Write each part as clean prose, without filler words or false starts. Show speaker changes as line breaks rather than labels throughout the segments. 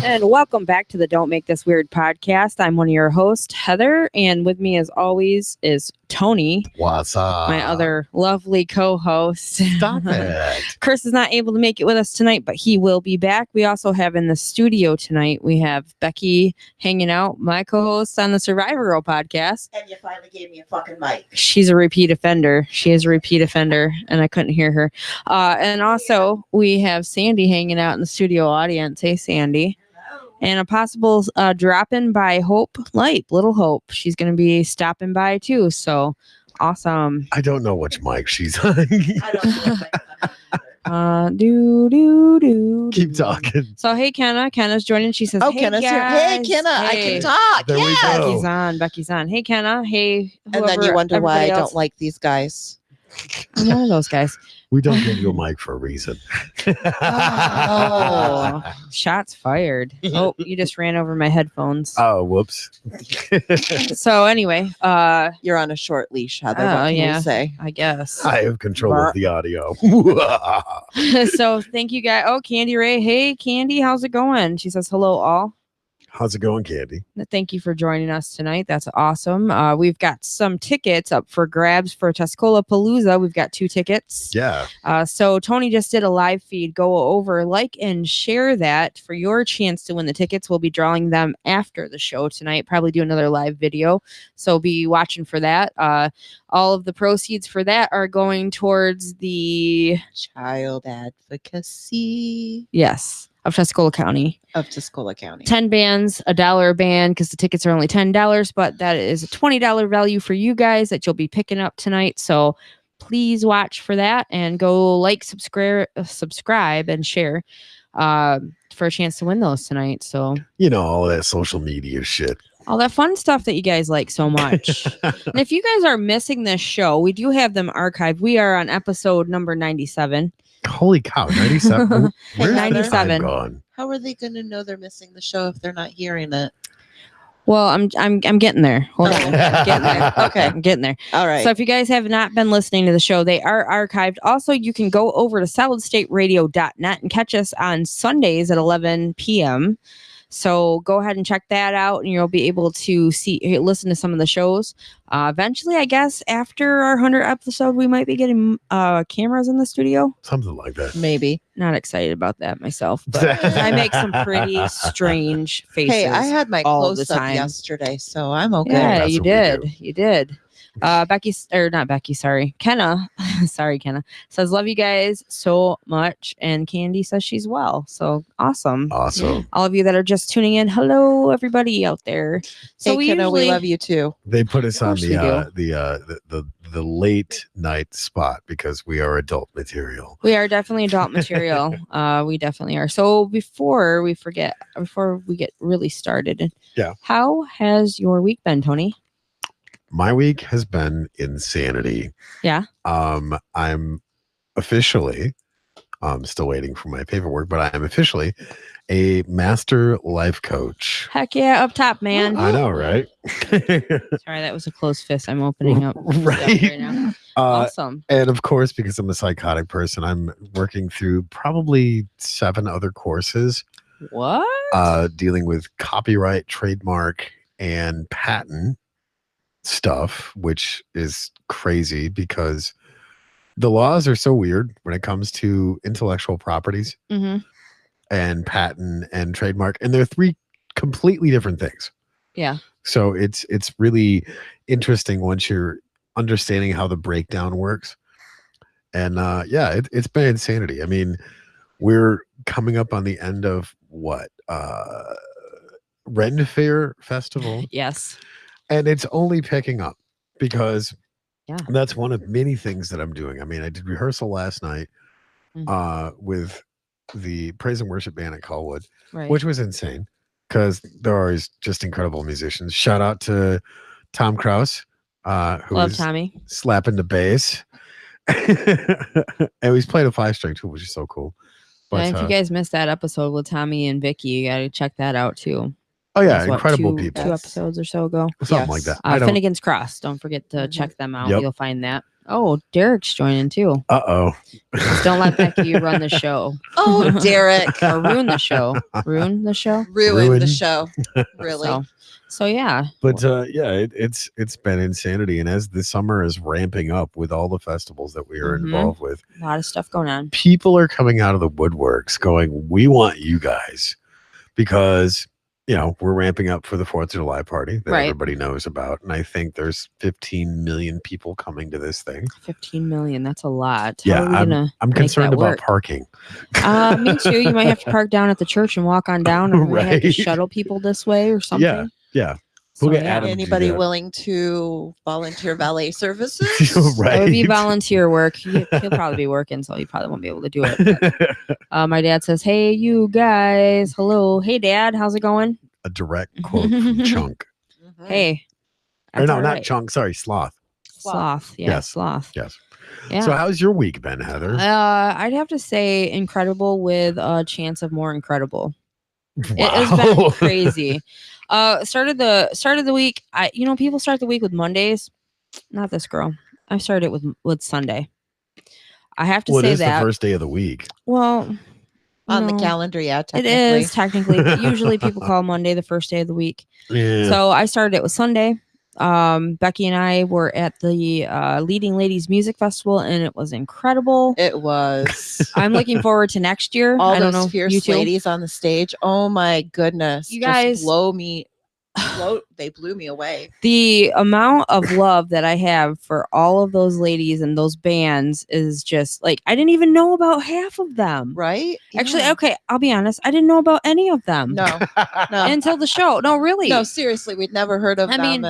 And welcome back to the Don't Make This Weird podcast. I'm one of your hosts, Heather, and with me as always is Tony.
What's up?
My other lovely co-host.
Stop it.
Chris is not able to make it with us tonight, but he will be back. We also have in the studio tonight, we have Becky hanging out, my co-host on the Survivor Girl podcast.
And you finally gave me a fucking mic.
She's a repeat offender. She is a repeat offender, and I couldn't hear her. And also, we have Sandy hanging out in the studio audience. Hey, Sandy. And a possible drop-in by Hope Lipe, Little Hope. She's going to be stopping by too. So awesome.
I don't know which mic she's on.
I don't know if
Keep talking.
So hey, Kenna. Kenna's joining. She says,
Oh,
hey,
Kenna's here. Hey, Kenna, I can talk.
There we go.
Becky's on. Hey, Kenna. Hey.
And then you wonder why I
else.
don't like these guys.
I'm one of those guys.
We don't give you a mic for a reason.
Oh, shots fired. Oh, you just ran over my headphones.
Oh, whoops.
So anyway,
You're on a short leash, Heather.
Oh,
What can
yeah.
you say?
I guess.
I have control of the audio.
So thank you guys. Oh, Candy Ray. Hey, Candy, how's it going? She says hello all.
How's it going, Candy?
Thank you for joining us tonight. That's awesome. We've got some tickets up for grabs for Tuscola Palooza. We've got 2 tickets.
Yeah.
So Tony just did a live feed. Go over, like, and share that for your chance to win the tickets. We'll be drawing them after the show tonight. Probably do another live video. So be watching for that. All of the proceeds for that are going towards the
Child advocacy.
Yes. Of Tuscola County.
Of Tuscola County.
10 bands, $1 a band, because the tickets are only $10, but that is a $20 value for you guys that you'll be picking up tonight. So please watch for that and go like, subscribe, and share for a chance to win those tonight. So
You know, all that social media shit.
all that fun stuff that you guys like so much. And if you guys are missing this show, we do have them archived. We are on episode number 97.
Holy cow, 97. Where's
97.
the time gone?
How are they going to know they're missing the show if they're not hearing it?
Well, I'm getting there. Hold on. I'm getting there. Okay, I'm getting there.
All right.
So if you guys have not been listening to the show, they are archived. Also, you can go over to solidstateradio.net and catch us on Sundays at 11 p.m. So go ahead and check that out, and you'll be able to listen to some of the shows. Eventually, I guess after our 100th episode, we might be getting cameras in the studio.
Something like that.
Maybe.
Not excited about that myself, but I make some pretty strange faces.
Hey, I had my
all the
close-up
time.
yesterday, so I'm okay.
Yeah,
That's
you
what we
did.
do.
You did. Kenna, sorry, Kenna, says, love you guys so much. And Candy says she's well. So awesome.
Awesome.
All of you that are just tuning in. Hello, everybody out there. So
Hey, Kenna, we love you too.
They put us on
course we
the late night spot because we are adult material.
We are definitely adult material. We definitely are. So before we get really started,
Yeah.
How has your week been, Tony?
My week has been insanity.
Yeah.
I'm officially, still waiting for my paperwork, but I am officially a master life coach.
Heck yeah, up top, man.
I know, right?
Sorry, that was a closed fist. I'm opening up
Right.
right now. Awesome.
And of course, because I'm a psychotic person, I'm working through probably 7 other courses
What?
dealing with copyright, trademark, and patent stuff, which is crazy because the laws are so weird when it comes to intellectual properties
Mm-hmm.
and patent and trademark, and they're 3 completely different things.
Yeah.
So it's really interesting once you're understanding how the breakdown works. And it's been insanity. I mean, we're coming up on the end of what Ren Fair Festival.
Yes.
And it's only picking up because
Yeah.
that's one of many things that I'm doing. I mean, I did rehearsal last night with the praise and worship band at Colwood,
Right.
which was insane because there are just incredible musicians. Shout out to Tom Kraus, who
Love
was
Tommy.
slapping the bass. And he's playing a 5-string too, which is so cool. But
And if you guys missed that episode with Tommy and Vicky, you got to check that out too.
oh yeah,
That's what,
incredible
2
people.
2 episodes or so ago.
Something like
Yes.
that.
Finnegan's Cross. Don't forget to
Mhm.
check them out.
Yep.
You'll find that. Oh, Derek's joining too.
Uh-oh.
Just don't let Becky run the show
Oh, Derek.
or ruin the show. Ruin the show.
Ruined
Ruin.
the show. Really.
So yeah.
But it's been insanity. And as the summer is ramping up with all the festivals that we are
Mhm.
involved with,
A lot of stuff going on.
people are coming out of the woodworks going, we want you guys, because we're ramping up for the 4th of July party that
Right.
everybody knows about. And I think there's 15 million people coming to this thing.
15 million. That's a lot. How
Yeah,
are we gonna
I'm
make
concerned
that
about
work?
parking.
Me too. You might have to park down at the church and walk on down, or we might have to
Right.
shuttle people this way or something.
Yeah.
So,
We'll get
yeah.
Adam to do
Anybody
that.
willing to volunteer valet services?
Right.
That would be volunteer work. He'll probably be working, so he probably won't be able to do it. But, my dad says, "Hey, you guys, hello. Hey, Dad, how's it going?
A direct quote from Chunk.
Mhm.
Hey."
Or
That's
no,
all
not
right.
Chunk. Sorry, Sloth.
Sloth. Yeah,
Yes.
sloth.
Yes.
Yeah.
So how's your week been, Heather?
I'd have to say incredible with a chance of more incredible.
Wow.
It has been crazy. Started the week. People start the week with Mondays. Not this girl. I started with Sunday. I have to
Well, it
say
is
that.
the first day of the week.
Well,
On the
no,
calendar, yeah,
it
technically.
is technically, but usually people call Monday the first day of the week.
Yeah.
So I started it with Sunday. Becky and I were at the Leading Ladies Music Festival, and it was incredible.
It was.
I'm looking forward to next year.
All
I don't
those
know,
fierce
you two?
ladies on the stage. Oh my goodness.
You guys-
They blew me away.
The amount of love that I have for all of those ladies and those bands is just like, I didn't even know about half of them.
Right?
Actually,
Yeah.
okay, I'll be honest. I didn't know about any of them
No. No.
until the show. No, really.
No, seriously, we'd never heard of
I
them.
mean,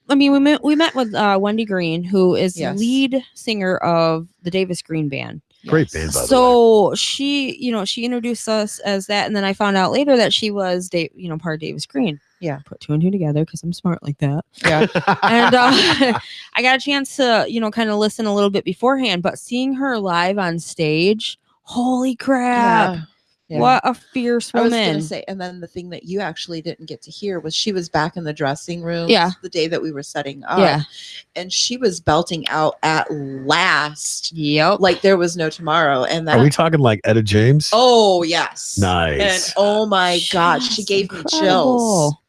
And
we met with Wendy Green, who is
Yes.
lead singer of the Davis Green Band.
Great band, by the way.
So she introduced us as that, and then I found out later that she was part of Davis Green.
Yeah.
Put two and two together because I'm smart like that.
yeah.
And I got a chance to kind of listen a little bit beforehand, but seeing her live on stage, holy crap!
Yeah.
What a fierce
I was
woman!
gonna say, and then the thing that you actually didn't get to hear was she was back in the dressing room.
Yeah.
The day that we were setting up.
Yeah.
And she was belting out at last,
Yep.
like there was no tomorrow. And that.
Are we talking like Etta James?
Oh yes.
Nice.
And oh my God, she
She's
gave me chills.
incredible.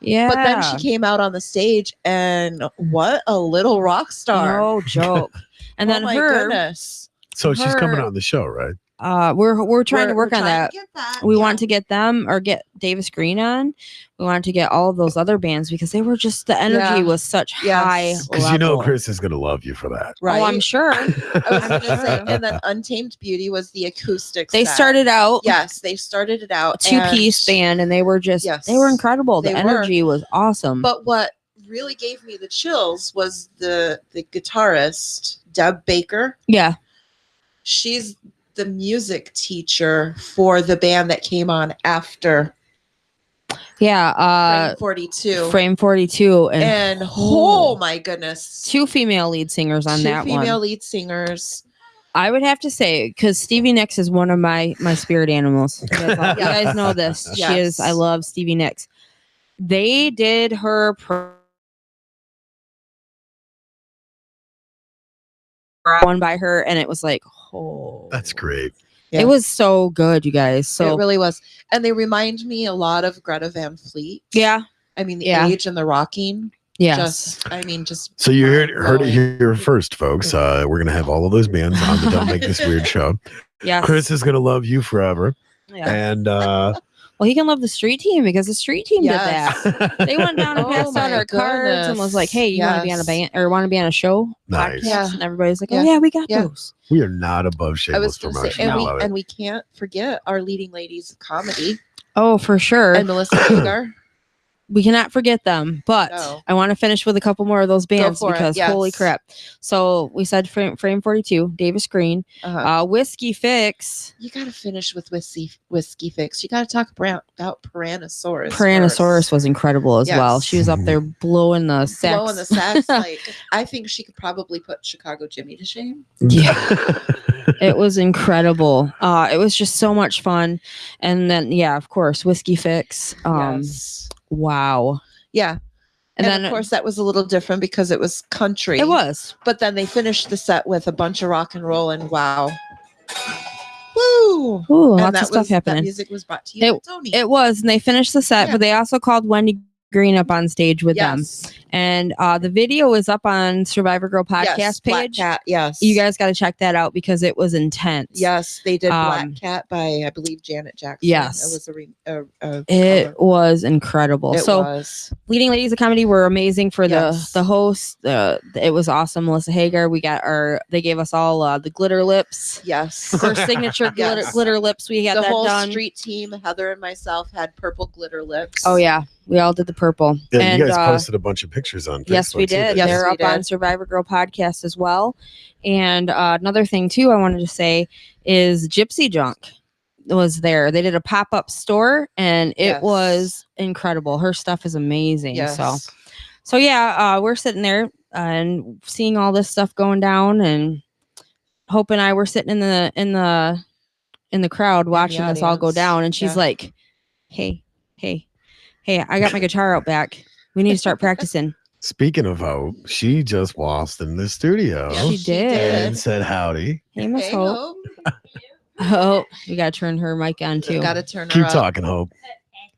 Yeah.
But then she came out on the stage, and what a little rock star!
No joke. And then
oh my
her,
goodness.
So she's coming
her-
on the show, right?
we're trying to work
We're
on
trying
that.
to get that.
We
Yeah.
want to get them or get Davis Green on. We wanted to get all of those other bands because they were just, the energy
Yeah.
was such
Yes.
high
Because
level.
Chris is going to love you for that.
right.
Oh, I'm sure.
I was
I'm
going to say,
sure.
and then Untamed Beauty was the acoustic.
They
set.
started out
Yes, they started it out
two-piece band, and they were just,
Yes,
they were incredible. The
they were.
energy was awesome.
But what really gave me the chills was the guitarist Deb Baker.
Yeah.
She's the music teacher for the band that came on after
Yeah.
Frame 42.
Frame 42.
And oh my goodness.
two female lead singers on
Two
that
female
one.
lead singers.
I would have to say, because Stevie Nicks is one of my spirit animals. You guys know this.
Yes.
She is. I love Stevie Nicks. They did her one by her, and it was like, oh,
That's great.
Yeah.
It was so good, you guys. So
It really was. And they remind me a lot of Greta Van Fleet.
yeah,
I mean, the
Yeah.
age and the rocking.
yes.
Just
So you heard it
mind-blowing.
here first, folks. We're going to have all of those bands on the Don't Make This Weird show.
Yes.
Chris is going to love you forever.
Yeah.
And
Well, he can love the street team because the street team
Yes.
did that. They went down and
Oh
passed out
my
our cards and was like, "Hey, you want to be on a
Yes.
band or want to be on a show?"
Nice.
podcast?"
Yeah.
And everybody's like, "Oh
Yeah.
yeah, we got
Yeah.
those."
we are not above
I was
shameless
going to
promotion.
say,
I love it.
and we can't forget our leading ladies of comedy
Oh, for sure.
and Melissa Hagar.
We cannot forget them, but
No.
I want to finish with a couple more of those bands
for it,
because
yes.
holy crap. So we said Frame 42, Davis Green, Whiskey Fix.
You got to finish with Whiskey Fix. You got to talk about Tyrannosaurus.
Tyrannosaurus was incredible as well.
Yes.
She was up there blowing the sax.
Blowing the sax. Like, I think she could probably put Chicago Jimmy to shame.
Yeah. It was incredible. It was just so much fun. And then, yeah, of course, Whiskey Fix.
Yes.
Wow.
Yeah.
And then
of course that was a little different because it was country.
it was.
But then they finished the set with a bunch of rock and roll, and wow. Woo!
Ooh,
And
lots of stuff
that
happening.
music was brought to you by Tony.
It was, and they finished the set,
Yeah.
but they also called Wendy Green up on stage with them. And the video is up on Survivor Girl podcast
Black
page.
Cat, yes.
You guys got to check that out because it was intense.
Yes, they did Black Cat by, I believe, Janet Jackson.
Yes.
It was a
It
cover.
was incredible.
It
so
was.
Leading Ladies of Comedy were amazing for
Yes.
the host. It was awesome. Melissa Hagar. They gave us all the glitter lips.
Yes.
Her signature
Yes.
glitter lips. We had
The
that
whole
done.
street team, Heather and myself, had purple glitter lips.
Oh yeah, we all did the purple.
Yeah,
and
you guys posted a bunch of pictures on Facebook.
yes, we did.
Too,
Yes,
They're
we
up on
did.
Survivor Girl podcast as well. And another thing too, I wanted to say is Gypsy Junk was there. They did a pop-up store, and it
Yes.
was incredible. Her stuff is amazing.
Yes.
So yeah, we're sitting there and seeing all this stuff going down, and Hope and I were sitting in the crowd watching this all go
audience.
down. And she's
Yeah.
like, "Hey, I got my guitar out back. We need to start practicing."
Speaking of Hope, she just waltzed in the studio
Yeah,
She did.
and said howdy.
Hey, Miss
Hey,
Hope.
Hope.
Oh, we gotta turn her mic on too.
Got to turn her
Keep
up.
talking, Hope.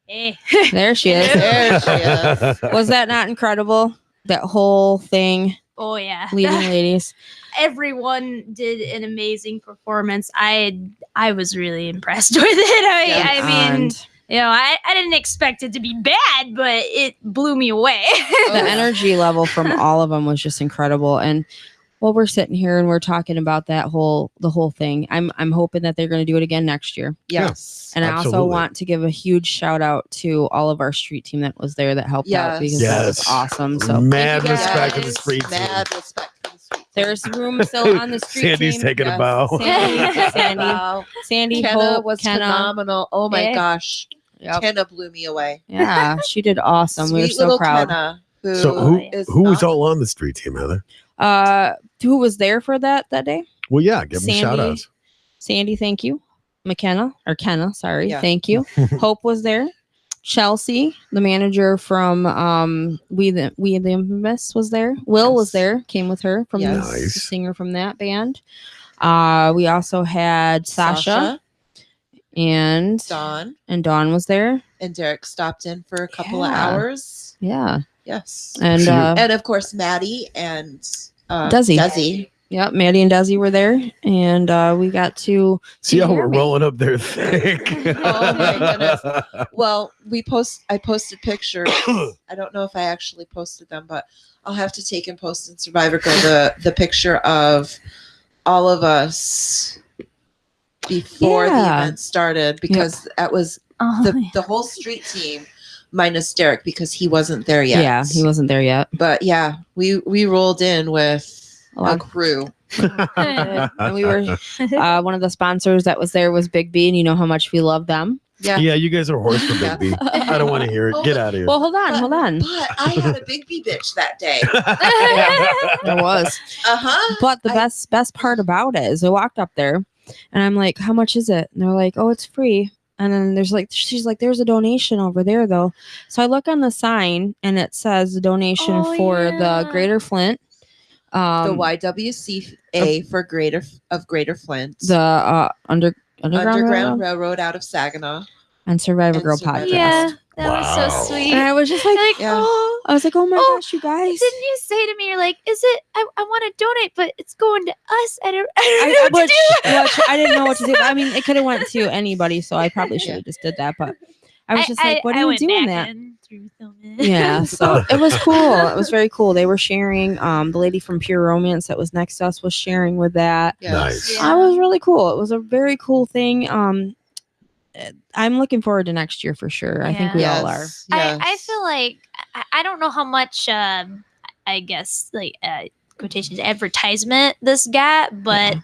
Hey.
There she is.
There she is.
Was that not incredible? That whole thing,
Oh yeah.
leading ladies.
Everyone did an amazing performance. I was really impressed with it.
Yeah.
I mean,
And
I didn't expect it to be bad, but it blew me away.
the energy level from all of them was just incredible. And while we're sitting here and we're talking about the whole thing, I'm hoping that they're going to do it again next year.
Yes.
And I also
Absolutely.
want to give a huge shout out to all of our street team that was there that helped out because that was
Yes.
awesome. So
Mad
thank you guys.
respect to the street team.
Mad respect for the street team.
There's room still on the street
Sandy's
team.
taking a
Yes.
bow.
Sandy,
Wow.
Sandy,
Kenna
Hope,
was
Kenna.
phenomenal. Oh my
Yeah.
gosh.
Yep.
Kenna blew me away.
Yeah, she did awesome. We were
Sweet
so
little
proud.
Kenna,
So who
is
who was
not-
all on the street team, Heather?
Who was there for that day?
Well, yeah, give them
Sandy.
shout outs.
Sandy, thank you. Kenna, sorry,
Yeah.
thank you. Hope was there. Chelsea, the manager from We the Infamous was there. Will was
Yes.
there, came with her from
Yes.
the
Nice.
singer from that band. We also had Sasha, and
Dawn,
was there.
and Derek stopped in for a couple of
Yeah.
hours.
Yeah.
Yes.
And
She-
And of course, Maddie and
Desi.
Desi.
yeah, Maddie and Desi were there, and we got to
See how we're
Jeremy.
rolling up there thick.
Oh my goodness. Well, I posted pictures. I don't know if I actually posted them, but I'll have to take and post in Survivor Girl the picture of all of us before the
Yeah.
event started, because that was
Oh,
the whole street team minus Derek because he wasn't there yet.
Yeah, he wasn't there yet.
But yeah, we rolled in with
A lot.
a crew.
And we were one of the sponsors that was there was Big B, and you know how much we love them.
Yeah.
Yeah, you guys are a horse for
Yeah.
Big B. I don't want to hear it. Get out of here.
Well, hold on.
But I had a big B bitch that day.
There was.
Uh-huh.
But the best part about it is I walked up there and I'm like, how much is it? And they're like, oh, it's free. And then she's like, there's a donation over there though. So I look on the sign and it says a donation
Oh,
for the
yeah.
Greater Flint.
The YWCA for Greater Flint.
The Underground
Underground
Railroad
Railroad out of Saginaw.
and Survivor
and
Girl
Survivor
podcast.
yeah, that was
Wow.
so sweet.
And I was just like,
Yeah.
I was like, oh my
Oh,
gosh, you guys.
Didn't you say to me, you're like, is it, I want to donate, but it's going to us. I don't know
I
what to do.
I didn't know what to do. I mean, it could have went to anybody, so I probably should have just did that. But I was just like, what are you
went
doing
back
that?
in through filming.
Yeah, so it was cool. It was very cool. They were sharing. The lady from Pure Romance that was next to us was sharing with that.
Yes.
Nice.
Yeah.
It was really cool. It was a very cool thing. I'm looking forward to next year for sure. I think we all are.
Yes.
I feel like I don't know how much I guess like quotations advertisement this got, but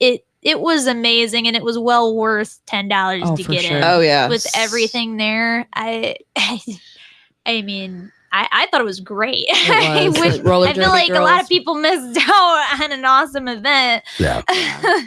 it was amazing and it was well worth $10
Oh,
to
for
get
sure.
in
Oh yeah.
with everything there. I mean, I thought it was great.
It was.
I wish-
The roller
I feel
derby
like a lot
girls.
of people missed out on an awesome event.
Yeah.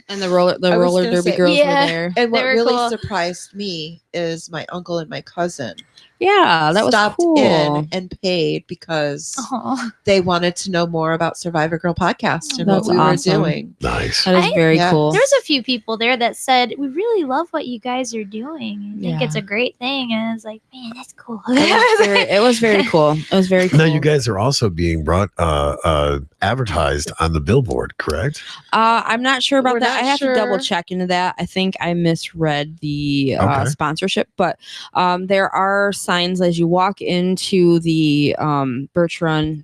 And the roller
I was
derby
gonna say-
girls
Yeah.
were there.
And what
They were
really
cool.
surprised me is my uncle and my cousin
Yeah, that was
stopped
cool.
in and paid because
Oh,
they wanted to know more about Survivor Girl podcast and
That's
what we
awesome.
were doing.
Nice.
That is very
Yeah.
cool.
there was a few people there that said, we really love what you guys are doing. I think it's
Yeah.
a great thing. And I was like, man, that's cool.
It was very cool. It was very cool.
Now you guys are also being brought advertised on the billboard, correct?
I'm not sure about
We're
that.
not
I have to double
sure.
check into that. I think I misread the
Okay.
sponsorship, but there are signs as you walk into the Birch Run,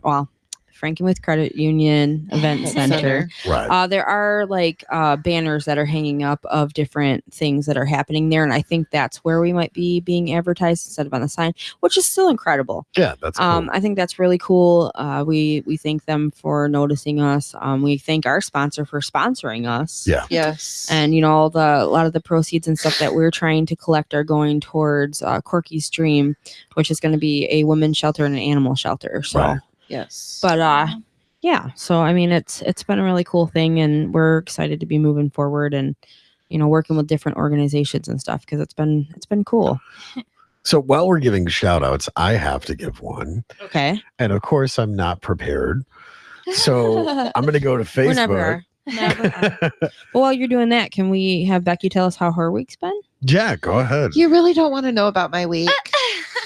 Franken with Credit Union Event Center.
Right.
There are like banners that are hanging up of different things that are happening there, and I think that's where we might be being advertised instead of on the sign, which is still incredible.
Yeah, that's cool.
I think that's really cool. We thank them for noticing us. We thank our sponsor for sponsoring us.
Yeah.
Yes.
And a lot of the proceeds and stuff that we're trying to collect are going towards Corky's Dream, which is going to be a women's shelter and an animal shelter. So,
Right.
yes.
but yeah. So I mean, it's been a really cool thing, and we're excited to be moving forward and working with different organizations and stuff because it's been cool.
So while we're giving shout outs, I have to give one.
Okay.
And of course, I'm not prepared. So I'm going to go to Facebook.
We never are. But while you're doing that, can we have Becky tell us how her week's been?
Yeah, go ahead.
You really don't want to know about my week.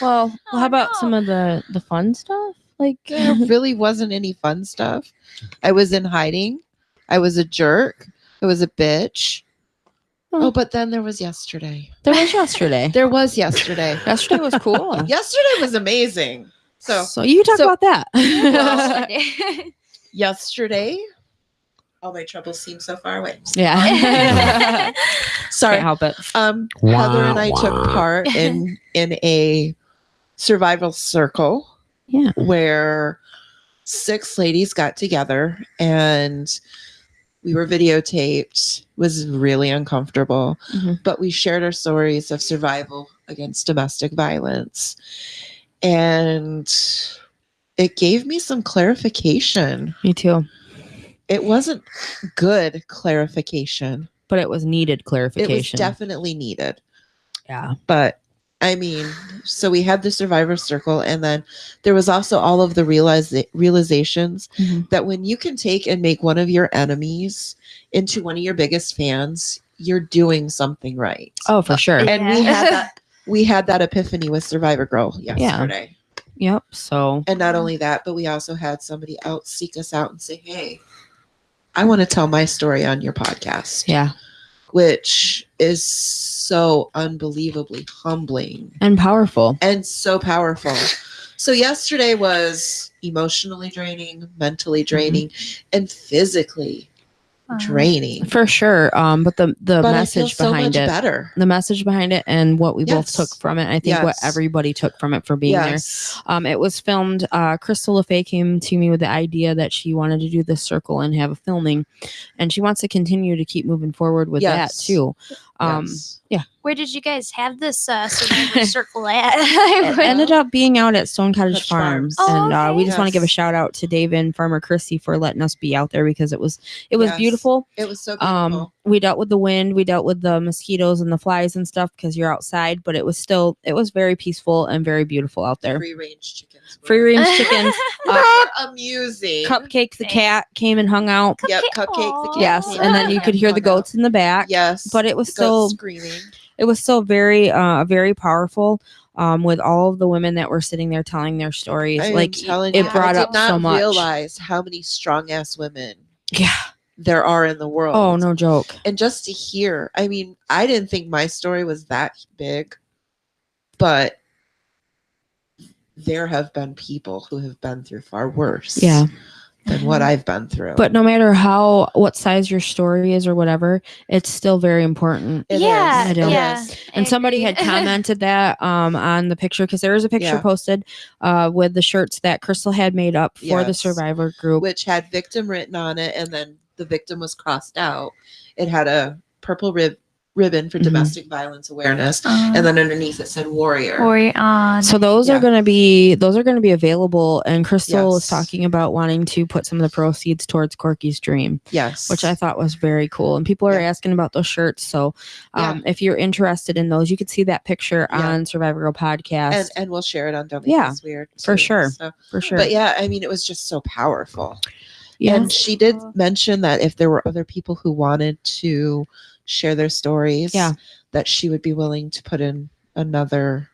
Well,
Oh,
how about
no.
some of the fun stuff? Like,
There really wasn't any fun stuff. I was in hiding. I was a jerk. I was a bitch. Oh, but then there was yesterday.
there was yesterday.
There was yesterday.
Yesterday was cool.
Yesterday was amazing. So
you can talk
so-
about that.
Well, yesterday, all my troubles seem so far away.
Yeah.
Sorry.
Can't help it.
Heather and I
Wah,
took
wah.
part in a survival circle
Yeah.
where 6 ladies got together and we were videotaped. It was really uncomfortable,
Mhm.
but we shared our stories of survival against domestic violence. And it gave me some clarification.
Me too.
It wasn't good clarification.
But it was needed
It was
clarification.
definitely needed.
Yeah.
But I mean, so we had the survivor circle, and then there was also all of the realizations
Mhm.
that when you can take and make one of your enemies into one of your biggest fans, you're doing something right.
Oh, for sure.
And we had that epiphany with Survivor Girl yesterday.
Yep. So
And not only that, but we also had somebody else seek us out and say, "Hey, I want to tell my story on your podcast."
yeah.
Which is so unbelievably humbling
And powerful.
and so powerful. So yesterday was emotionally draining, mentally draining, and physically draining.
For sure. But the
But I feel
message
so
behind
much
it.
better.
The message behind it and what we both
Yes.
took from it. I think what
Yes.
everybody took from it for being
Yes.
there. It was filmed. Crystal LaFay came to me with the idea that she wanted to do this circle and have a filming, and she wants to continue to keep moving forward with
Yes.
that too.
Yes.
Where did you guys have this survivor circle at?
It ended up being out at Stone Cottage
Cottage
Farms,
Farms.
Oh,
and
okay.
we just want to give a
Yes.
shout out to Dave and Farmer Christy for letting us be out there because it was
Yes.
beautiful.
It was so beautiful.
We dealt with the wind, we dealt with the mosquitoes and the flies and stuff because you're outside, but it was very peaceful and very beautiful out there.
Free range chickens.
Free range chickens.
Not amusing.
Cupcake the cat came and hung out.
Yep,
Cupcake.
Cupcake the cat.
Yes,
came
and then
out
you could hear the
hung out.
goats in the back.
Yes.
But it was
the
still
goats screaming.
very very powerful with all of the women that were sitting there telling their stories.
I am
Like
telling
it
you,
brought
I did
up
not
so much.
realize how many strong ass women
Yeah.
there are in the world.
Oh, no joke.
And just to hear, I mean, I didn't think my story was that big, but there have been people who have been through far worse
Yeah.
than what I've been through.
But no matter what size your story is or whatever, it's still very important.
It
yeah,
is.
It
yeah.
is.
And
I
somebody had
agree.
commented that on the picture because there was a picture
Yeah.
posted with the shirts that Crystal had made up for the
Yes.
Survivor group.
Which had victim written on it, and then the victim was crossed out. It had a purple ribbon for
Mhm.
domestic violence awareness, and then underneath it said warrior.
So those
Yeah.
are going to be available, and Crystal is
Yes.
talking about wanting to put some of the proceeds towards Corky's dream,
Yes.
which I thought was very cool. And people are
Yeah.
asking about those shirts. So
Yeah.
if you're interested in those, you could see that picture
Yeah.
on Survivor Girl podcast.
and we'll share it on Don't Make
Yeah,
This Weird
for
too,
sure.
So.
For sure.
But yeah, I mean, it was just so powerful.
Yeah.
And she did mention that if there were other people who wanted to share their stories, that she would be willing to put in another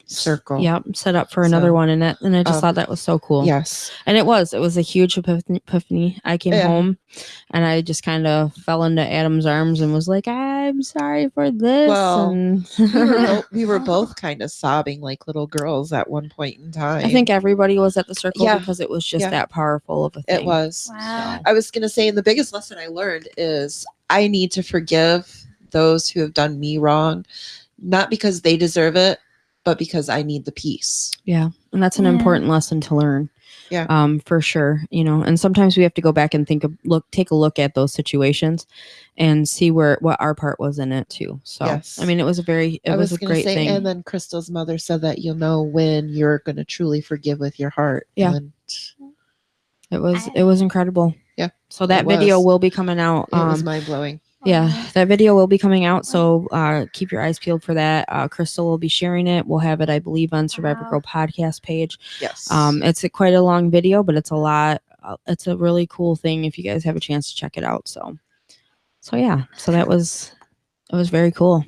circle.
Yep, set up for another one in it. And I just thought that was so cool.
Yes.
And it was a huge epiphany. I came home and I just kind of fell into Adam's arms and was like, I'm sorry for this.
Well,
and
we were both kind of sobbing like little girls at one point in time.
I think everybody was at the circle
Yeah.
because it was just
Yeah.
that powerful of a thing.
It was.
Wow.
I was going to say, and the biggest lesson I learned is I need to forgive those who have done me wrong, not because they deserve it, but because I need the peace.
Yeah. And that's an important lesson to learn.
Yeah.
For sure. And sometimes we have to go back and take a look at those situations and see what our part was in it too. So,
Yes.
I mean, it was a great thing.
And then Crystal's mother said that you'll know when you're going to truly forgive with your heart.
Yeah.
And
it was incredible.
Yeah.
So that video will be coming out.
It was mind blowing.
Yeah, that video will be coming out. So keep your eyes peeled for that. Crystal will be sharing it. We'll have it, I believe, on Survivor Girl podcast page.
Yes.
It's quite a long video, but it's a lot. It's a really cool thing if you guys have a chance to check it out. So yeah. So it was very cool.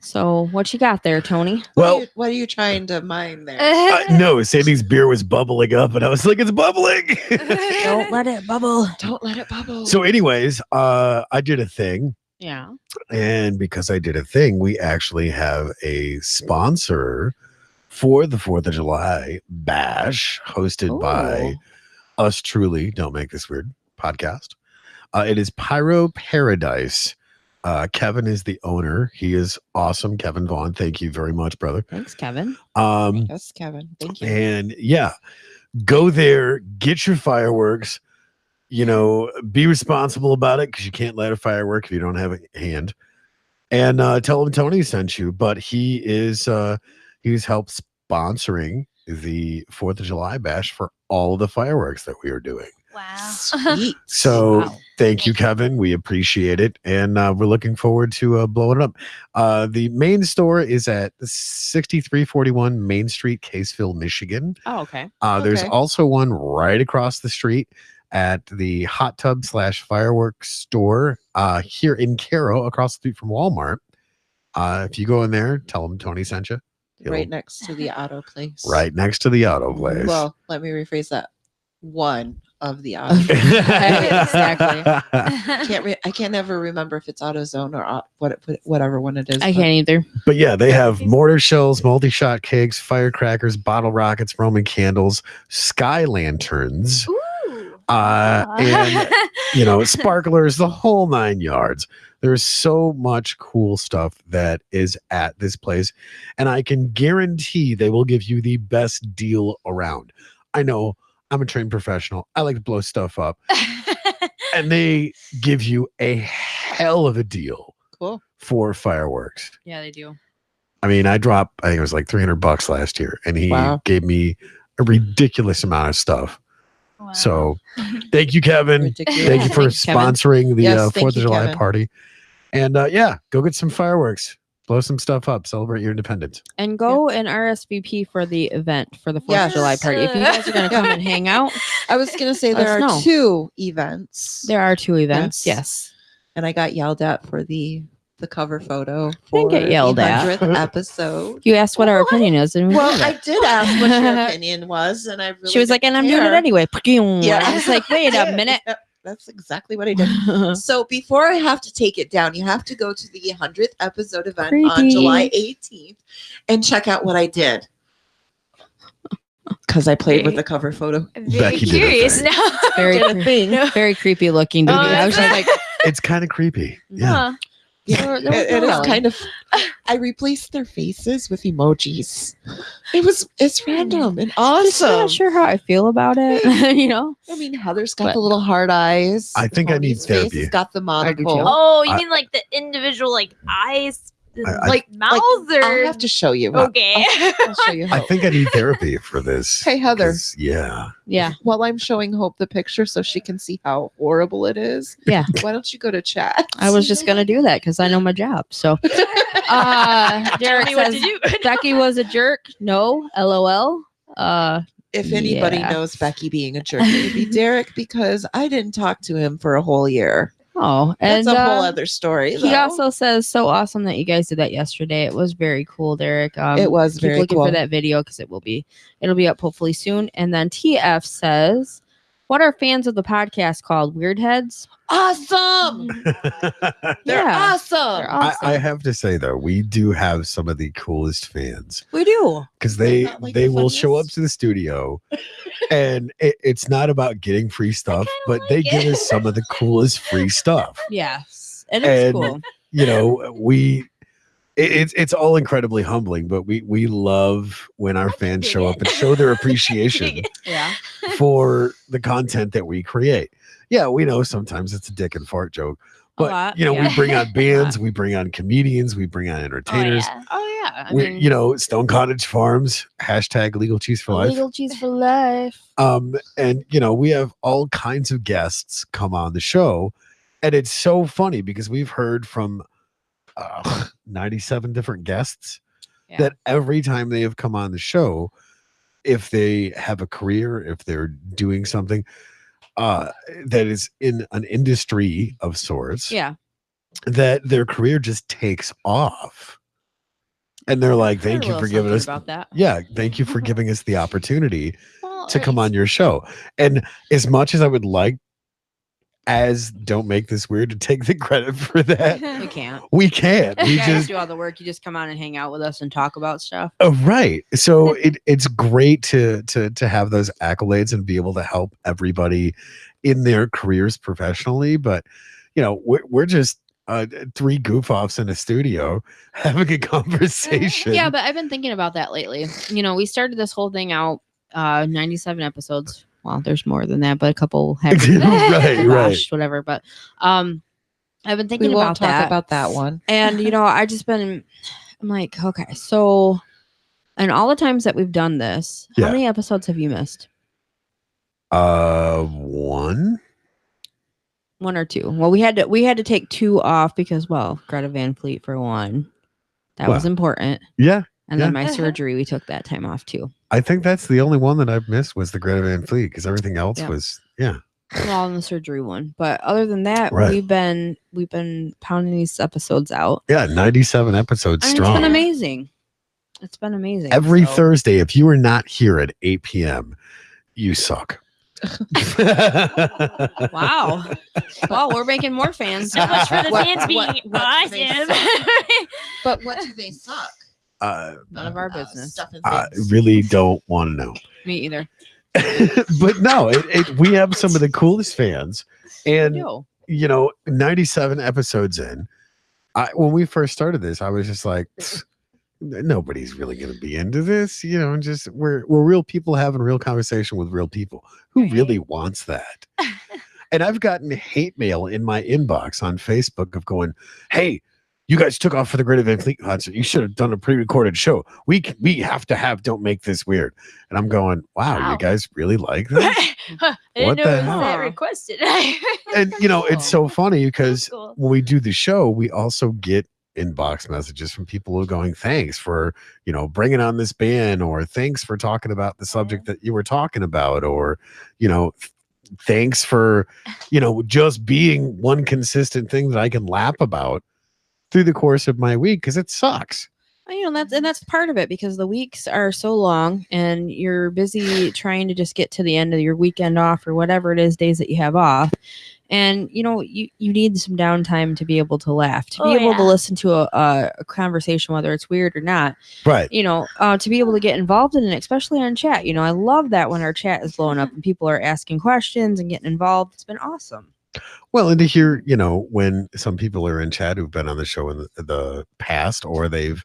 So what you got there, Tony?
Well,
what are you trying to mine there?
no, Sandy's beer was bubbling up, and I was like, it's bubbling.
Don't let it bubble.
Don't let it bubble.
So, anyways, I did a thing.
Yeah.
And because I did a thing, we actually have a sponsor for the 4th of July bash hosted by us truly, Don't Make This Weird podcast. It is Pyro Paradise. Kevin is the owner. He is awesome. Kevin Vaughn. Thank you very much, brother.
Thanks, Kevin.
Yes, Kevin. Thank you.
And yeah, go there, get your fireworks, be responsible about it because you can't light a firework if you don't have a hand. And tell him Tony sent you. But he's helped sponsoring the 4th of July bash for all of the fireworks that we are doing.
Wow.
Sweet.
So
Wow.
thank you, Kevin. We appreciate it. And we're looking forward to blowing it up. The main store is at 6341 Main Street, Caseville, Michigan.
Oh, okay.
There's
Okay.
also one right across the street at the hot tub / fireworks store here in Caro, across the street from Walmart. If you go in there, tell them Tony sent you.
Right next to the auto place.
Right next to the auto place.
Well, let me rephrase that. One of the auto.
Exactly.
I can't ever remember if it's AutoZone or whatever one it is.
I can't either.
But yeah, they have mortar shells, multi-shot cakes, firecrackers, bottle rockets, Roman candles, sky lanterns,
Ooh.
and sparklers, the whole 9 yards. There's so much cool stuff that is at this place, and I can guarantee they will give you the best deal around. I know I'm a trained professional. I like to blow stuff up, and they give you a hell of a deal.
Cool.
For fireworks.
Yeah, they do.
I mean, I think it was like $300 last year, and he gave me a ridiculous amount of stuff.
Wow.
So thank you, Kevin.
Ridiculous.
Thank you for
Thanks, Kevin.
sponsoring the
Yes,
4th of July
Kevin.
party. And go get some fireworks, blow some stuff up, celebrate your independence.
And go and RSVP for the event for the 4th
Yes.
of July party. If you guys are going to come and hang out,
I was going to say
Let
there
us
are
know.
2 events.
there are 2 events.
Yes. And I got yelled at for the cover photo.
Didn't get
for
yelled
the
at.
100th episode.
You asked what our opinion is, and we
Well,
did
I
it.
did ask what your opinion was, and I really
She was like,
didn't
and I'm doing it
care.
anyway.
Yeah.
I was like, wait a minute.
Yep, that's exactly what I did. So before I have to take it down, you have to go to the 100th episode event on
Creepy.
July 18th and check out what I did. Because I played with the cover photo.
I'm very
Becky did a
curious
thing.
now.
Very,
Did a thing.
very creepy looking.
Oh,
I was just like,
It's kind of creepy. Yeah.
Huh.
Yeah,
There was
it
no
is
really.
kind of. I replaced their faces with emojis. It's random and
Just
awesome.
not sure how I feel about it.
I mean, Heather's got
But-
the little hard eyes.
I think I need
Tony's face
therapy.
has got the
I do
monocle.
too.
Oh, you
I-
mean like the individual like eyes,
I-
like mouths, or
I'll have to show you.
okay?
I'll show you.
I
Hope.
think I need therapy for this.
Hey, Heather.
'cause, Yeah.
Yeah.
While I'm showing Hope the picture so she can see how horrible it is,
Yeah.
why don't you go to chat?
I was just gonna do that because I know my job. So
Tell
Derek
me what
says
to do.
Becky was a jerk. No, LOL.
If anybody
Yeah.
knows Becky being a jerk, it would be Derek because I didn't talk to him for a whole year.
Oh,
That's
and
a whole other story.
he
though.
also says, "So awesome that you guys did that yesterday. It was very cool, Derek.
It was
keep
very
looking
cool.
for that video because it'll be up hopefully soon." And then TF says, "What are fans of the podcast called? Weird heads?
Awesome. They're
Yeah.
awesome.
They're awesome.
I have to say though, we do have some of the coolest fans
We do.
because
They're
they
not, like,
they
the
will show up
funniest.
to the studio, and it's not about getting free stuff, but
like
they
it.
give us some of the coolest free stuff.
Yes, it is
And
cool.
You know, it's all incredibly humbling, but we love when our fans
dig
show
it.
up and show their appreciation
Yeah.
for the content that we create. Yeah, we know sometimes it's a dick and fart joke, but
lot,
you know,
yeah.
we bring on
A
bands,
lot.
we bring on comedians, we bring on
Oh,
entertainers.
yeah.
Oh yeah. I
We,
mean,
you know, Stone Cottage Farms, hashtag legal cheese for life.
illegal cheese for life.
And you know, we have all kinds of guests come on the show, and it's so funny because we've heard from 97 different guests
Yeah.
that every time they have come on the show, if they have a career, if they're doing something that is in an industry of sorts,
Yeah.
that their career just takes off. And they're like,
Heard
thank
a
you
little
for giving
something
us
about that.
yeah, thank you for giving us the opportunity
Well,
to come on your show. And as much as I would like, as don't make this weird, to take the credit for that,
We can't.
we can't. We
You guys
just
do all the work. You just come on and hang out with us and talk about stuff.
right. So it's great to have those accolades and be able to help everybody in their careers professionally. But you know, we're just three goof offs in a studio having a conversation.
Yeah, but I've been thinking about that lately. You know, we started this whole thing out 97 episodes. Well, there's more than that, but a couple have
right, right.
whatever. But I've been
We
thinking
won't
about
talk
that.
about that one.
And you know, I'm like, okay, so and all the times that we've done this,
Yeah.
how many episodes have you missed?
One.
One or two? Well, we had to take two off because, well, Greta Van Fleet for one. That was
Well,
important.
Yeah.
And then
yeah.
my surgery, we took that time off too.
I think that's the only one that I've missed was the Greta Van Fleet because everything else
Yeah.
was yeah.
Well, in the surgery one. But other than that,
Right.
we've been pounding these episodes out.
Yeah, 97 episodes
And
strong.
it's been amazing. It's been amazing.
Every
So-
Thursday, if you are not here at 8 p.m., you suck.
Wow. Well, we're making more fans.
So much for the
What-
fans being
what do they
awesome.
But what do they suck?
None of our business.
Stuff and
I
things.
really don't want to know.
Me either.
But no, we have some of the coolest fans. And,
No.
you know, 97 episodes in, when we first started this, I was just like, nobody's really going to be into this. You know, just we're real people having real conversation with real people. Who
Right.
really wants that? And I've gotten hate mail in my inbox on Facebook of going, hey, you guys took off for the Greta Van Fleet concert. You should have done a pre-recorded show. We have to have Don't Make This Weird. And I'm going, wow.
Wow.
You guys really like this?
I didn't
What
know
the
it was
hell?
that requested.
And you know, it's so funny because
cool.
when we do the show, we also get inbox messages from people who are going, thanks for, you know, bringing on this band, or thanks for talking about the subject that you were talking about, or, you know, thanks for, you know, just being one consistent thing that I can lap about through the course of my week, because it sucks.
You know, that's part of it because the weeks are so long and you're busy trying to just get to the end of your weekend off or whatever it is, days that you have off. And you know, you need some downtime to be able to laugh, to be
Oh,
able to
yeah.
listen to a conversation, whether it's weird or not.
Right.
You know, to be able to get involved in it, especially on chat. You know, I love that when our chat is blowing up and people are asking questions and getting involved. It's been awesome.
Well, and to hear, when some people are in chat who've been on the show in the past, or they've,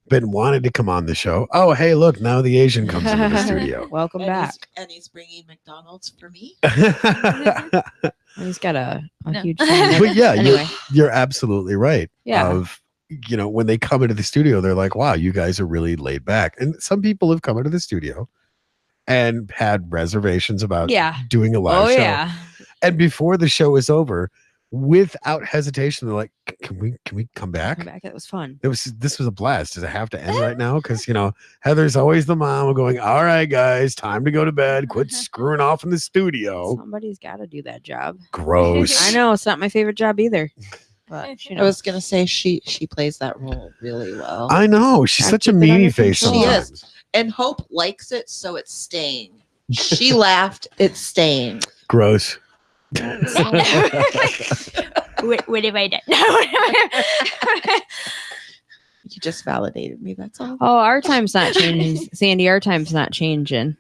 been wanting to come on the show. Oh, hey, look, now the Asian comes into the studio.
Welcome back.
And he's bringing McDonald's for me.
He's got a
No.
huge.
But yeah,
Anyway.
you're absolutely right.
Yeah.
When they come into the studio, they're like, wow, you guys are really laid back. And some people have come into the studio and had reservations about doing a live show.
Yeah.
And before the show is over, without hesitation, they're like, can we come back?
Come back. It was fun.
This was a blast. Does it have to end right now? Because Heather's always the mom going, all right, guys, time to go to bed. Quit screwing off in the studio.
Somebody's got to do that job.
Gross.
I know it's not my favorite job either. But
I was gonna say she plays that role really well.
I know. She's such a
keep it under
meanie face
control.
She
sometimes.
is. And Hope likes it, so it's staying. She laughed, it's staying.
Gross.
What have I done?
You just validated me, that's all.
Oh, our time's not changing, Sandy. Our time's not changing.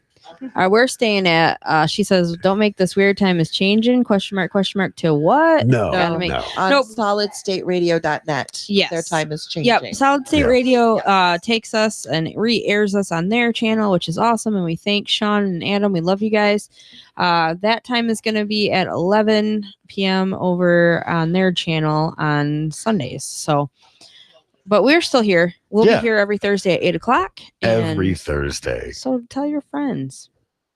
We're staying at. She says, "Don't make this weird time is changing?" Question mark? To what?
No.
Gotta make-
no.
On
Nope.
solidstateradio.net.
Yes.
Their time is changing.
Yep. Solid State
Yeah.
Radio takes us and re-airs us on their channel, which is awesome. And we thank Sean and Adam. We love you guys. That time is going to be at 11 p.m. over on their channel on Sundays. So, but we're still here. We'll
Yeah.
be here every Thursday at 8 o'clock.
Every Thursday.
So tell your friends.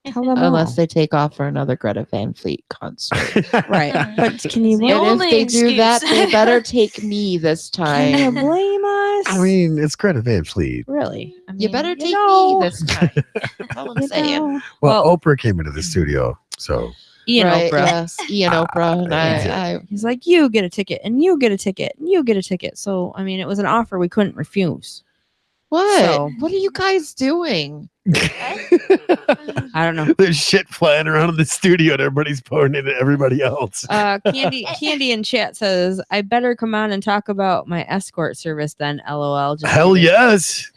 Tell them
Unless
all.
they take off for another Greta Van Fleet concert.
Right. But can you
The
blame,
And if
only
they do that,
excuse.
they better take me this
can you
time.
blame us?
I mean, it's Greta Van Fleet.
really? I
You
mean,
better take
know,
me this time. That's all I'm
you
saying.
know.
Well,
Well-
Oprah came into the studio, so
Ian
Right,
Oprah.
yes, Ian Oprah. And I
He's like, you get a ticket, and you get a ticket, and you get a ticket. So, I mean, it was an offer we couldn't refuse.
what?
So-
What are you guys doing?
I don't know.
there's shit flying around in the studio and everybody's pouring it at everybody else.
Candy in chat says, I better come on and talk about my escort service then, LOL. Just
Hell
kidding.
yes.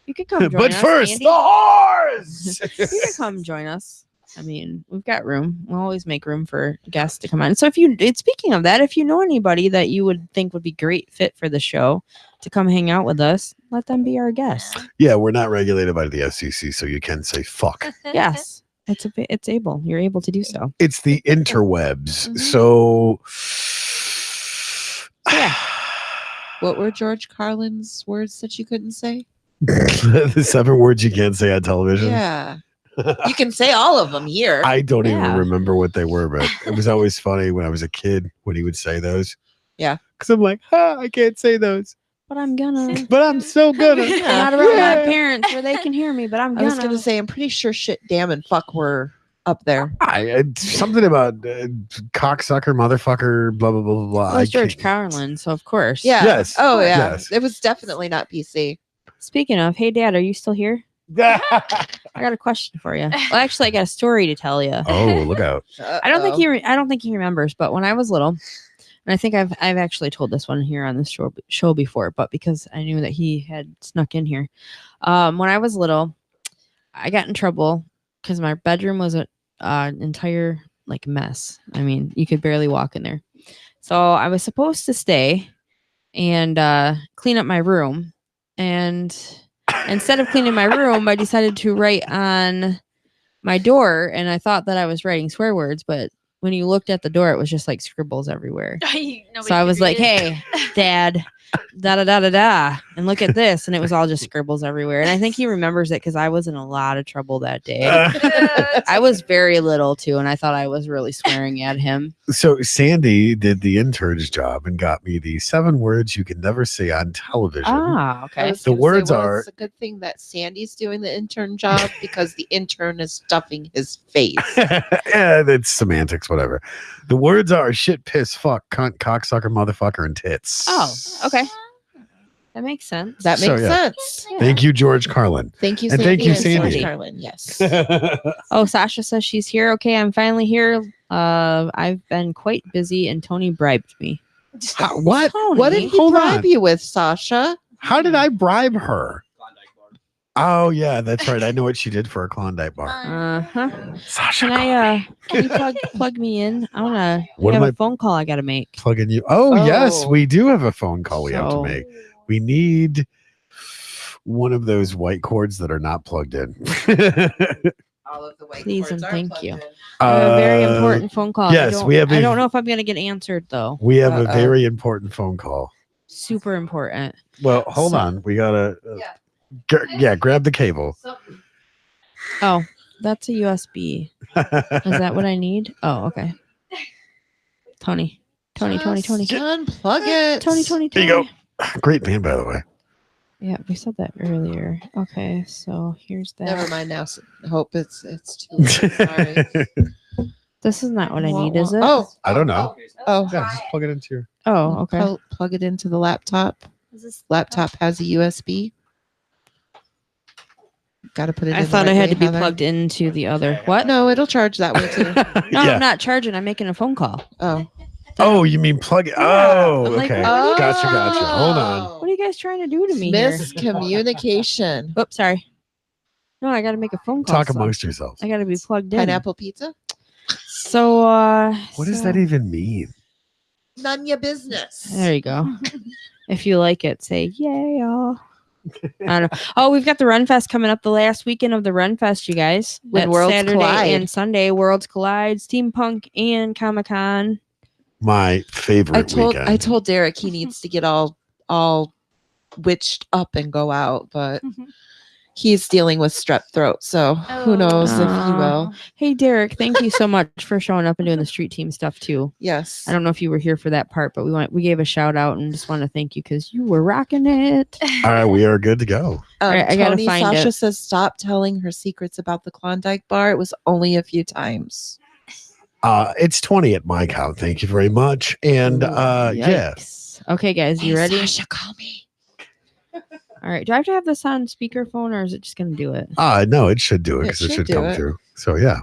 You could come join
But
us,
first,
Candy.
the horse.
You can come join us. I mean, we've got room. We'll always make room for guests to come on. So speaking of that, if you know anybody that you would think would be great fit for the show to come hang out with us, let them be our guest.
Yeah, we're not regulated by the FCC, so you can say fuck.
Yes. It's able. You're able to do so.
It's the interwebs.
Mhm.
So
Yeah.
What were George Carlin's words that you couldn't say?
the 7 words you can't say on television.
Yeah. You can say all of them here.
I don't
Yeah.
even remember what they were, but it was always funny when I was a kid when he would say those.
Yeah.
Because I'm like, I can't say those,
But I'm gonna.
but I'm so gonna.
I'm not around my
Yeah.
parents where they can hear me, but I'm
I
gonna.
was going to say, I'm pretty sure shit, damn, and fuck were up there.
Something about cocksucker, motherfucker, blah, blah, blah, blah, blah.
Well, it's George
can't-
Carlin, so of course.
Yeah.
Yes.
Oh, yeah.
Yes.
It was definitely not PC.
Speaking of, hey Dad, are you still here? I got a question for you. Well, actually, I got a story to tell you.
Oh, look out.
I don't think I don't think he remembers, but when I was little, and I think I've actually told this one here on this show before, but because I knew that he had snuck in here, when I was little, I got in trouble because my bedroom was an entire like mess. I mean, you could barely walk in there. So I was supposed to stay and clean up my room, and instead of cleaning my room, I decided to write on my door, and I thought that I was writing swear words, but when you looked at the door, it was just like scribbles everywhere. So I was like, hey, Dad, da da da da da, and look at this. And it was all just scribbles everywhere. And I think he remembers it because I was in a lot of trouble that day. I was very little too, and I thought I was really swearing at him.
So Sandy did the intern's job and got me the 7 words you can never say on television.
Ah,
I
okay.
was
The
gonna
words
say, well,
are-
It's a good thing that Sandy's doing the intern job because the intern is stuffing his face.
Yeah, that's semantics, whatever. The words are shit, piss, fuck, cunt, cocksucker, motherfucker, and tits.
Oh, okay. That makes sense.
That
So,
makes
yeah.
sense.
Thank you, George Carlin.
Thank you,
And
Sandy.
thank you,
and George
Sandy.
Carlin. Yes.
Oh, Sasha says she's here. Okay, I'm finally here. I've been quite busy, and Tony bribed me.
What?
Tony,
What did he
Hold
bribe
on.
you with, Sasha?
How did I bribe her? Oh yeah, that's right. I know what she did for a Klondike bar.
Uh-huh.
Sasha,
Can I can you plug me in? I wanna
What
we
am
have
I-
a phone call I gotta make.
plugging you. Oh yes,
Oh.
we do have a phone call we have to
So-
make. We need one of those white cords that are not plugged in.
All of the white
Please
cords
and
are
thank
plugged
you.
in.
I have a very
Uh,
important phone call.
yes, we have
I
a-
don't know if I'm gonna get answered though.
We have a
Uh-oh.
very important phone call.
Super important.
Well, hold
So-
on. We gotta.
Yeah.
Grab the cable.
Oh, that's a USB. Is that what I need? Oh, okay. Tony.
Just unplug it.
Tony.
There you go. Great man, by the way.
Yeah, we said that earlier. Okay, so here's that.
Never mind now. I hope it's too late. Sorry.
This is not what I need, is it?
Oh,
I don't know.
oh.
Yeah, just plug it into your.
Oh, okay.
Plug it into the laptop.
Is this
Laptop has a USB. Got to put it.
I
in the
thought I
right
had
way,
to be
Heather.
plugged into the other. What?
No, it'll charge that way too.
No,
Yeah.
I'm not charging. I'm making a phone call.
Oh.
Oh, you mean plug it?
Yeah,
Oh,
I'm like,
okay.
what?
Gotcha. Hold on.
What are you guys trying to do to me here?
Miscommunication.
Oops, sorry. No, I got to make a phone call.
Talk
so
amongst yourselves.
I got to be plugged in.
Pineapple pizza?
So,
What does that even mean?
None your business.
There you go. If you like it, say yeah. I don't know. Oh, we've got the Run Fest coming up the last weekend of the Run Fest, you guys.
When
That's
Worlds
Saturday
Collide.
and Sunday. Worlds Collide, Steampunk, and Comic Con.
My favorite weekend.
I told Derek he needs to get all witched up and go out, but he's dealing with strep throat, so who knows if he will.
Hey, Derek, thank you so much for showing up and doing the street team stuff too.
Yes.
I don't know if you were here for that part, but we gave a shout out and just want to thank you because you were rocking it.
All right, we are good to go.
Alright, I gotta
Tony,
find
Sasha
it.
says stop telling her secrets about the Klondike bar. It was only a few times.
It's 20 at my count. Thank you very much. And yeah,
Yikes. Okay, guys, you ready?
Sasha, call me.
All right. Do I have to have this on speakerphone or is it just going to do it?
no, it should do it
It
because it
should
should
do
come
it.
through. So yeah.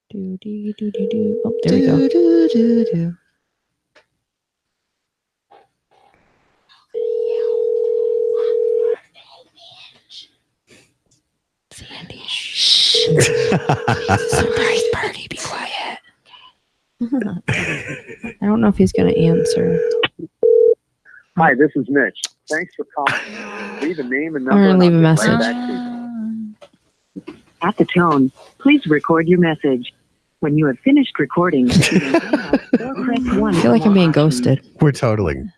Do. Oh, there we go.
Do.
Sandy, shh. Surprise party. Be quiet. I don't know if he's going to answer.
Hi, this is Mitch. Thanks for calling. Leave a name and
I'm
number.
gonna leave a
and I'll get
message.
right back to you.
At the tone, please record your message. When you have finished recording, you may hang up or press 1.
I feel like I'm being ghosted.
We're totaling.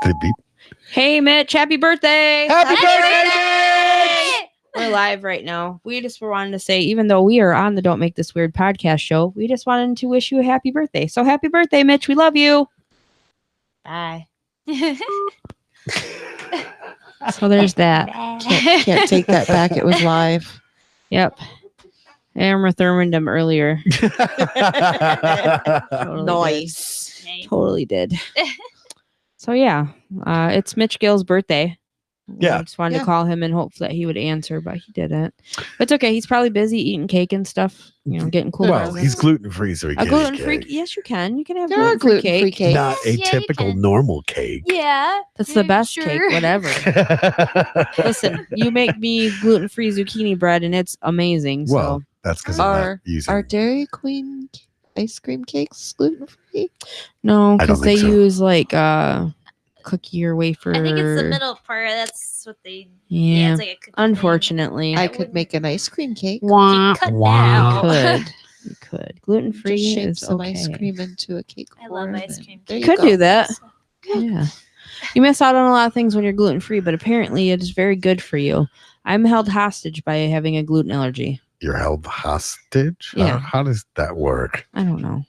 Did it beep?
Hey, Mitch. Happy birthday.
Happy
birthday, We're live right now. We just were wanting to say, even though we are on the Don't Make This Weird podcast show, we just wanted to wish you a happy birthday. So happy birthday, Mitch. We love you. Bye. So there's that.
Can't take that back. It was live.
Yep. Amber Thurman them earlier. Totally
Nice.
Totally did. So yeah, it's Mitch Gill's birthday.
Yeah.
I just wanted
Yeah.
to call him and hope that he would answer, but he didn't. But it's okay. He's probably busy eating cake and stuff. You know, getting cool.
Well,
presents.
he's gluten free, so he
a
can't.
gluten
eat
free.
cake.
Yes, you can. You can have
There are
gluten-free
gluten-free
cake.
cakes.
Not a
Yeah, you
typical
can.
normal cake.
Yeah.
That's the best
Sure.
cake, whatever. Listen, you make me gluten free zucchini bread, and it's amazing.
Well,
So
that's because I'm not
Are
using.
Dairy Queen ice cream cakes gluten free?
no,
I don't
because they
think so.
use like cookie or wafer.
I think it's the middle part. That's what they. Yeah,
Yeah,
it's like a cookie thing.
unfortunately.
I could make an ice cream cake.
Wah,
cut that
wah.
out.
You could. Gluten free
Just shape
is
some
okay.
ice cream into a cake.
I love
form,
ice
and
cream
there
cake.
you
Could
go.
do that. Yeah. You miss out on a lot of things when you're gluten free, but apparently it is very good for you. I'm held hostage by having a gluten allergy.
You're held hostage?
Yeah.
How does that work?
I don't know.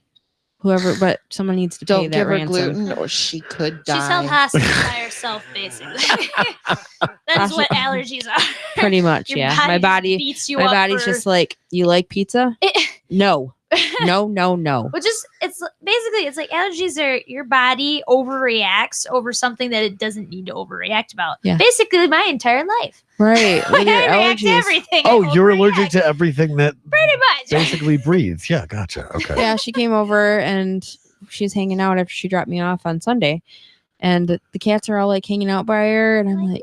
Whoever, but someone needs to pay
Don't
that
give her
ransom.
gluten or she could die.
She's held hostage by herself, basically. That is what allergies are.
Pretty much,
Your
yeah.
body
My
just
body,
beats you
my
up
body's
for-
just like, you like pizza? No, no.
Which is, it's basically, it's like allergies are your body overreacts over something that it doesn't need to overreact about.
Yeah.
Basically, my entire life.
Right.
Like,
With your
I react to
allergies.
everything.
Oh,
I
you're allergic
overreact.
to everything that
Pretty much.
basically breathes. Yeah, gotcha. Okay.
Yeah, she came over and she's hanging out after she dropped me off on Sunday. And the cats are all like hanging out by her, and I'm like,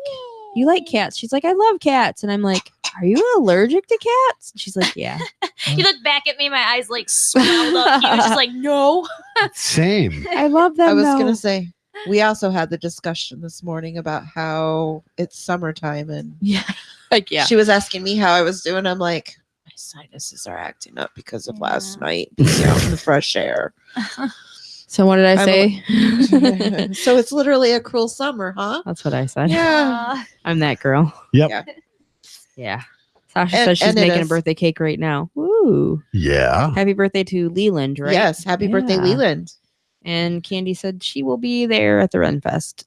"You like cats?" She's like, "I love cats," and I'm like, "Are you allergic to cats?" And she's like, "Yeah."
You look back at me, my eyes like swelled up. He was just like, no.
Same.
I love them.
I was
though.
gonna say we also had the discussion this morning about how it's summertime, and
Yeah, like yeah.
she was asking me how I was doing. I'm like, my sinuses are acting up because of last
Yeah.
night being out in the fresh air.
So what did I
I'm
say?
So it's literally a cruel summer, huh?
That's what I said.
Yeah.
I'm that girl.
Yep.
Yeah.
Yeah. Sasha
And-
says she's
and it
making a
is.
birthday cake right now. Woo!
Yeah.
Happy birthday to Leland, right?
Yes. Happy birthday,
Yeah.
Leland.
And Candy said she will be there at the Run Fest.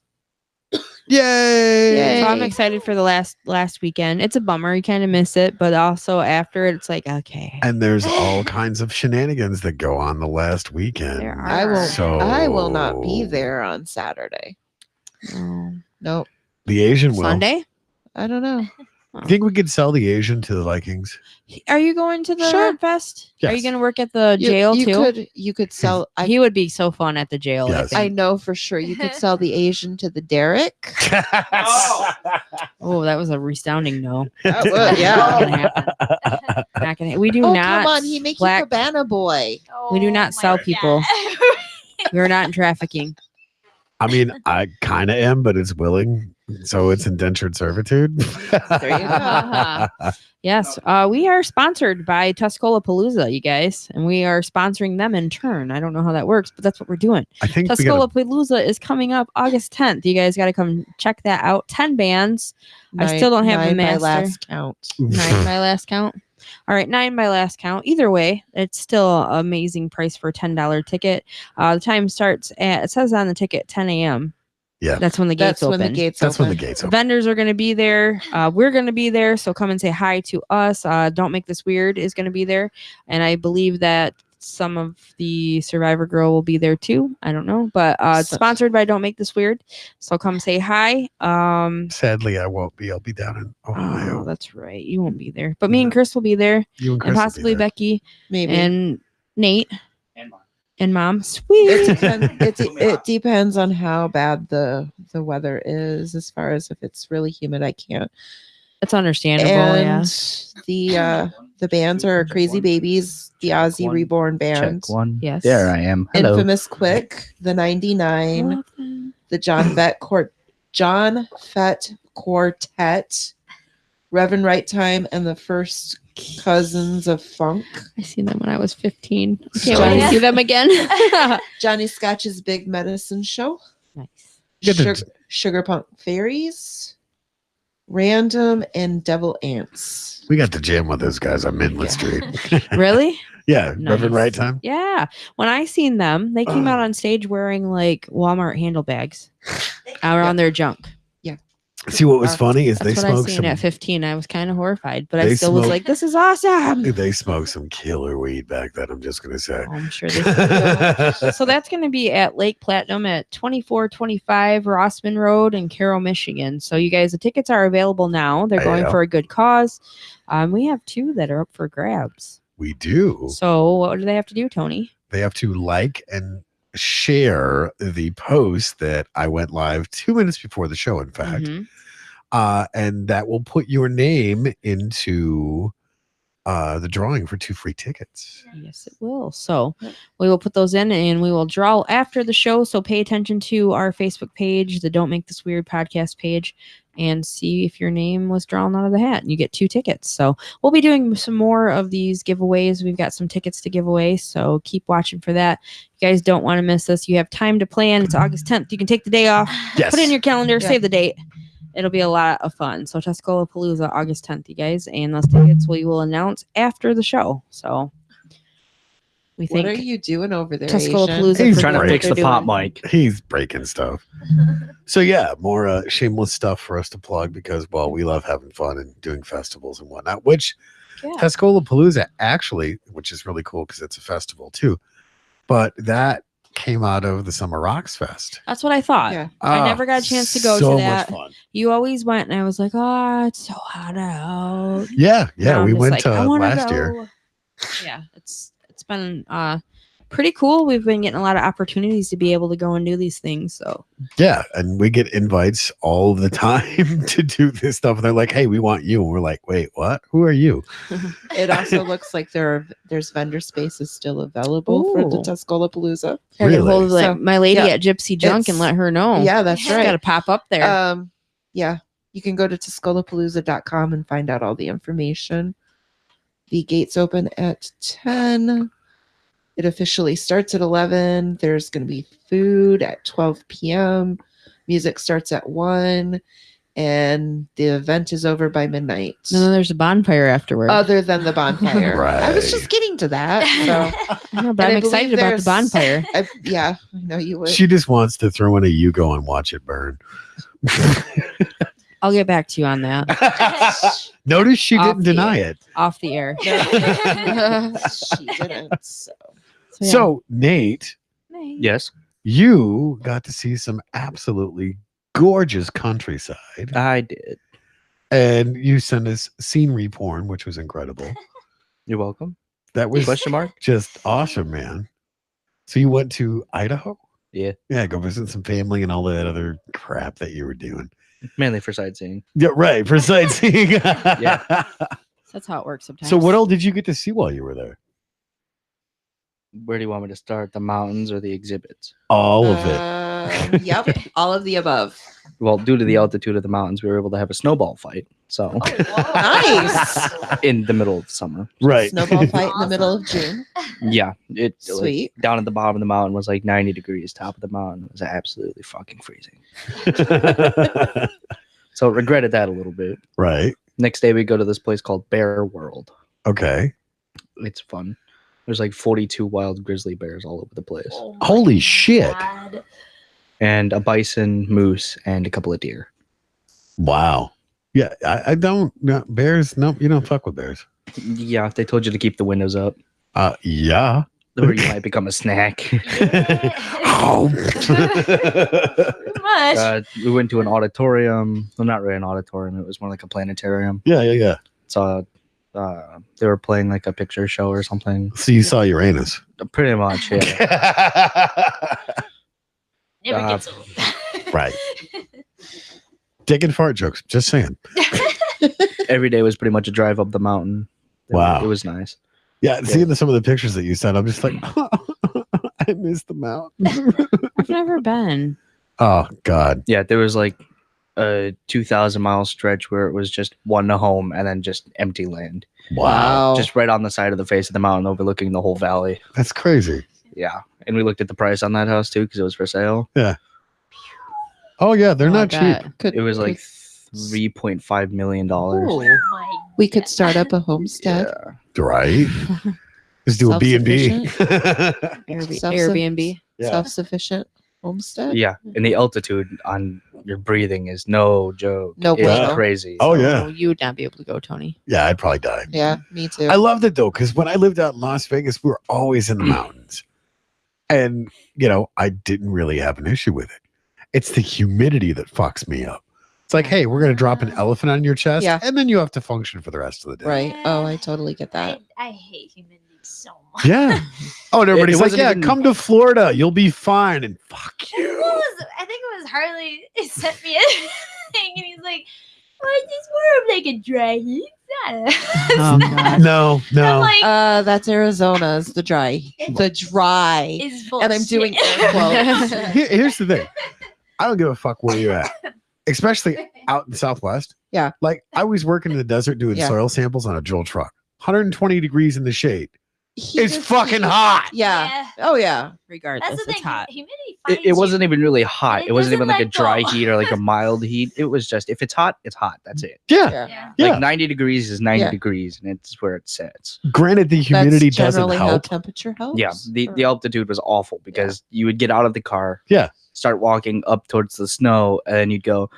Yay.
So I'm excited for the last weekend. It's a bummer. You kind of miss it, but also after it, it's like, okay.
And there's all kinds of shenanigans that go on the last weekend.
There are.
I will not be there on Saturday.
Oh.
Nope.
The Asian will.
Sunday?
I don't know.
You think we could sell the Asian to the Vikings?
Are you going to the
Sure.
Run Fest? Are you
Yes.
going to work at the jail too?
You could sell.
He would be so fun at the jail.
Yes.
I
I
think.
know for sure you could sell the Asian to the Derek.
Oh, that was a resounding no.
That would,
Not
yeah.
gonna happen. Not gonna. We do
Oh,
not.
come on. He make
black-
you Cabana boy.
We do not
Oh
sell
my
people.
God.
We're not in trafficking.
I mean, I kind of am, but it's willing. So it's indentured servitude.
There you go.
Yes, we are sponsored by Tuscola Palooza, you guys, and we are sponsoring them in turn. I don't know how that works, but that's what we're doing.
I think we
Tuscola
got
Palooza is coming up August 10th. You guys got to come check that out. 10 bands. I still don't have the
9 by
master.
last count.
9 by last count. All right, 9 by last count. Either way, it's still an amazing price for a $10 ticket. The time starts at, it says on the ticket, 10 a.m.
Yeah.
That's when the gates
That's when
open.
the gates
That's
open.
when the gates
The
open.
vendors are going to be there. We're going to be there. So come and say hi to us. Don't Make This Weird is going to be there. And I believe that some of the Survivor Girl will be there too. I don't know. But it's
So-
sponsored by Don't Make This Weird. So come say hi.
Sadly, I won't be. I'll be down in
Oh,
Ohio.
that's right. You won't be there. But me and Chris will be there.
You and Chris
And
will be
possibly
there.
Becky
Maybe.
and Nate
And mine.
and Mom. Sweet.
It depends on how bad the weather is. As far as if it's really humid, I can't.
That's understandable.
And
Yeah.
the bands are Crazy Babies, the
Check
Ozzy
one.
Reborn Band,
Check one.
Yes.
There I am. Hello.
Infamous Quick, the 99,
Love them.
the John Fett Quartet, Reverend Right Time, and the First Cousins of Funk.
I seen them when I was 15. I
So-
can't wait to see them again.
Johnny Scotch's Big Medicine Show,
Nice.
Get the-
Sugar Punk Fairies, Random, and Devil Ants.
We got to jam with those guys on Midland Street.
Really?
Yeah.
Nice.
Reverend Right Time.
Yeah. When I seen them, they came out on stage wearing like Walmart handlebags around their junk.
See, what was funny is
That's
they
what I
smoked
seen
some.
at 15. I was kind of horrified, but I
They
still was
smoked-
like, this is awesome.
They smoked some killer weed back then. I'm just gonna say.
Oh, I'm sure they still do. So that's going to be at Lake Platinum at 2425 Rossman Road in Carroll, Michigan. So you guys, the tickets are available now. They're going
Yeah.
for a good cause. We have 2 that are up for grabs.
We do.
So what do they have to do, Tony?
They have to like and share the post that I went live 2 minutes before the show. In fact.
Mhm.
And that will put your name into the drawing for 2 free tickets.
Yes, it will. So we will put those in and we will draw after the show. So pay attention to our Facebook page, the Don't Make This Weird podcast page, and see if your name was drawn out of the hat. And you get 2 tickets. So we'll be doing some more of these giveaways. We've got some tickets to give away. So keep watching for that. You guys don't want to miss this. You have time to plan. It's August 10th. You can take the day off.
Yes.
Put it in your calendar,
Yeah.
save the date. It'll be a lot of fun. So Tuscola Palooza, August 10th, you guys. And those tickets we will announce after the show. So we
What are
think
you doing over there?
Tuscola
Asian?
Palooza.
He's
for
Trying to
what
fix
they're
the pop
doing.
mic.
He's breaking stuff. So yeah, more shameless stuff for us to plug because well, we love having fun and doing festivals and whatnot. Which
Yeah.
Tuscola Palooza actually, which is really cool because it's a festival too. But that came out of the Summer Rocks Fest.
That's what I thought.
Yeah.
I never got a chance to go to
so
that.
much fun.
You always went, and I was like, "Oh, it's so hot out."
Yeah,
Now I'm
we
just
went
like, I wanna
last year.
go. Yeah, it's been pretty cool. We've been getting a lot of opportunities to be able to go and do these things. So
Yeah, and we get invites all the time to do this stuff. And they're like, "Hey, we want you." And we're like, "Wait, what? Who are you?"
It also looks like there's vendor spaces still available for the
Ooh.
Tuscaloosa.
I get a hold of
So,
my lady
yeah,
at Gypsy Junk and
it's-
let her know.
Yeah, that's
She's
right.
got to pop up there.
Yeah, you can go to Tuscalapalooza.com and find out all the information. The gates open at 10. It officially starts at 11. There's going to be food at 12 p.m. Music starts at 1. And the event is over by midnight.
And then there's a bonfire afterward.
Other than the bonfire. I was
Right.
just getting to that. So,
I know, but
and
I'm
I
excited
believe
about the bonfire.
yeah, I know you would.
She just wants to throw in a "You go and watch it burn."
I'll get back to you on that
Notice she
Off
didn't
the
deny
air.
it.
off the air.
She didn't. So.
yeah.
So, Nate,
Yes,
you got to see some absolutely gorgeous countryside,
I did.
and you sent us scenery porn, which was incredible.
You're welcome.
That was
Question mark?
just awesome, man. So you went to Idaho?
Yeah.
Yeah, go visit some family and all that other crap that you were doing.
Mainly for sightseeing.
Yeah, right. For sightseeing.
Yeah.
That's how it works sometimes.
So what else did you get to see while you were there?
Where do you want me to start? The mountains or the exhibits?
All of it.
Yep, all of the above.
Well, due to the altitude of the mountains, we were able to have a snowball fight. So
Nice.
in the middle of summer.
Right.
Snowball fight in the middle of June.
Yeah. It
Sweet.
Like, down at the bottom of the mountain was like 90 degrees. Top of the mountain was absolutely fucking freezing. So regretted that a little bit.
Right.
Next day we go to this place called Bear World.
Okay.
It's fun. There's like 42 wild grizzly bears all over the place.
Oh my
Holy shit.
God.
And a bison, moose, and a couple of deer.
Wow. Yeah, I don't no, bears. No, you don't fuck with bears.
Yeah, they told you to keep the windows up.
Yeah.
Or you might become a snack.
Oh.
Much.
We went to an auditorium. Well, not really an auditorium. It was more like a planetarium.
Yeah.
So they were playing like a picture show or something.
So you saw Uranus.
Pretty much, yeah.
Never gets old.
Right. Dick and fart jokes. Just saying.
Every day was pretty much a drive up the mountain.
Wow.
It was nice.
Yeah, seeing some of the pictures that you sent, I'm just like, I missed the mountain.
I've never been.
Oh God.
Yeah, there was like a 2,000-mile stretch where it was just one home and then just empty land.
Wow.
Just right on the side of the face of the mountain overlooking the whole valley.
That's crazy.
Yeah. And we looked at the price on that house too because it was for sale.
Oh yeah, they're
Oh,
not
I bet.
cheap.
It was like $3.5 million.
Ooh.
My
We could start up a homestead.
Yeah.
Right? Just do a B&B.
Airbnb.
Yeah.
Self-sufficient homestead.
Yeah. And the altitude on your breathing is no joke.
No
It's
bueno.
crazy.
Oh yeah.
You would not be able to go, Tony.
Yeah, I'd probably die.
Yeah, me too.
I loved it though, because when I lived out in Las Vegas, we were always in the mountains. And, I didn't really have an issue with it. It's the humidity that fucks me up. It's like, hey, we're going to drop an elephant on your chest,
Yeah.
and then you have to function for the rest of the day.
Right. Oh, I totally get that.
I hate humidity so much.
Yeah. Oh, and everybody's
It
like,
wasn't
yeah,
even-
come to Florida. You'll be fine. And fuck you.
I think it was Harley. He sent me a thing, and he's like, "Why is this more of like a dry heat?"
Oh, God.
No.
I'm like,
That's Arizona's the dry. The dry.
it's
And I'm doing air
bullshit.
quotes.
Here's the thing. I don't give a fuck where you're at, especially out in the Southwest.
Yeah.
Like I was working in the desert doing
Yeah.
soil samples on a drill truck. 120 degrees in the shade.
Heat
It's
is
fucking
heat.
hot.
Yeah. Oh yeah.
Regardless,
That's the
it's
thing.
hot.
Humidity
It
finds
wasn't
you.
even really hot.
It
It wasn't even
doesn't
like a
let
dry
go.
heat or like a mild heat. It was just, if it's hot, it's hot. That's it.
Yeah.
Yeah.
Yeah.
Like 90 degrees is 90
Yeah.
degrees, and it's where it sits.
Granted, the humidity
That's
doesn't
generally how
help.
temperature helps.
Yeah, the altitude was awful because you would get out of the car,
Yeah.
start walking up towards the snow, and then you'd go,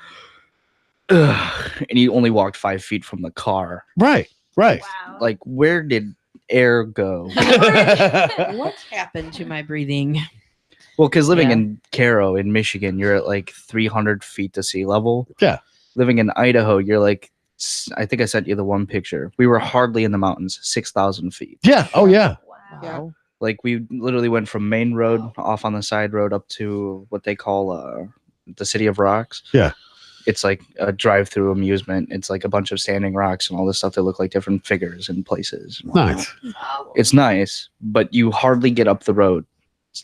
ugh, and you only walked 5 feet from the car.
Right.
Wow.
Like, where did air go?
What happened to my breathing?
Well, because living
Yeah.
in Caro in Michigan, you're at like 300 feet to sea level.
Yeah.
Living in Idaho, you're like, I think I sent you the one picture. We were hardly in the mountains, 6,000 feet.
Yeah. Oh, yeah.
Wow.
Yeah.
Like we literally went from main road off on the side road up to what they call the City of Rocks.
Yeah.
It's like a drive-through amusement. It's like a bunch of standing rocks and all this stuff that look like different figures and places.
Nice.
It's nice, but you hardly get up the road.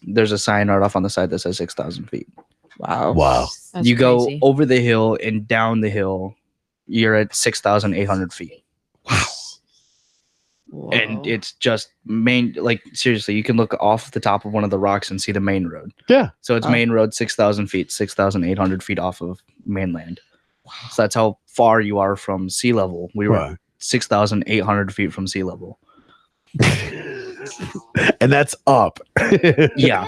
There's a sign right off on the side that says 6,000 feet.
Wow.
Wow.
That's
you go
crazy.
over the hill and down the hill, you're at 6,800 feet. And it's just like seriously, you can look off the top of one of the rocks and see the main road.
Yeah.
So it's main road 6,000 feet, 6,800 feet off of mainland. So that's how far you are from sea level. We were
Wow.
6,800 feet from sea level.
And that's up.
Yeah.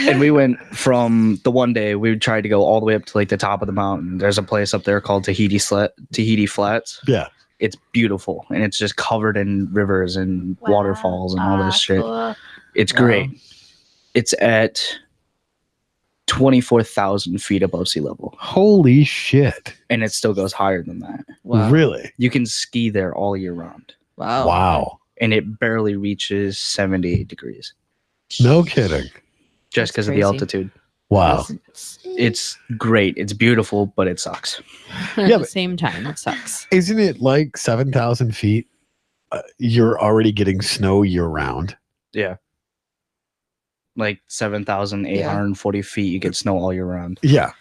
And we went from the one day we tried to go all the way up to like the top of the mountain. There's a place up there called Tahiti Flats.
Yeah.
It's beautiful and it's just covered in rivers and waterfalls and all this shit.
Cool.
It's
Wow.
great. It's at 24,000 feet above sea level,
Holy shit.
and it still goes higher than that.
Wow.
Really?
You can ski there all year round,
Wow.
Wow.
and it barely reaches 78 degrees
No kidding.
just
That's
because of the
crazy.
altitude.
Wow.
It's great. It's beautiful, but it sucks.
At
Yeah,
the
but-
same time, it sucks.
Isn't it like 7,000 feet? You're already getting snow year round.
Yeah. Like 7,840 feet, you get snow all year round.
Yeah.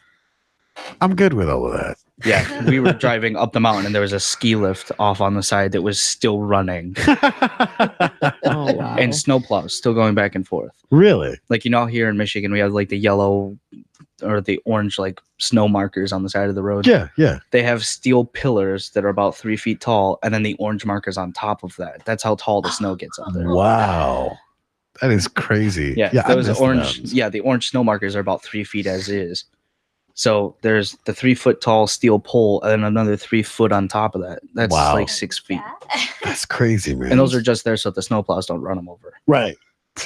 I'm good with all of that.
Yeah, we were driving up the mountain and there was a ski lift off on the side that was still running
Oh wow.
and snowplows still going back and forth.
Really?
Like, you know, here in Michigan, we have like the yellow or the orange, like snow markers on the side of the road.
Yeah. Yeah.
They have steel pillars that are about 3 feet tall and then the orange markers on top of that. That's how tall the snow gets up there.
Wow. That is crazy.
Yeah,
I
those
miss the
orange.
mountains.
Yeah, the orange snow markers are about 3 feet as is. So there's the 3 foot tall steel pole and another 3 foot on top of that. That's
Wow.
like 6 feet.
That's crazy, man.
And those are just there so the snowplows don't run them over.
right.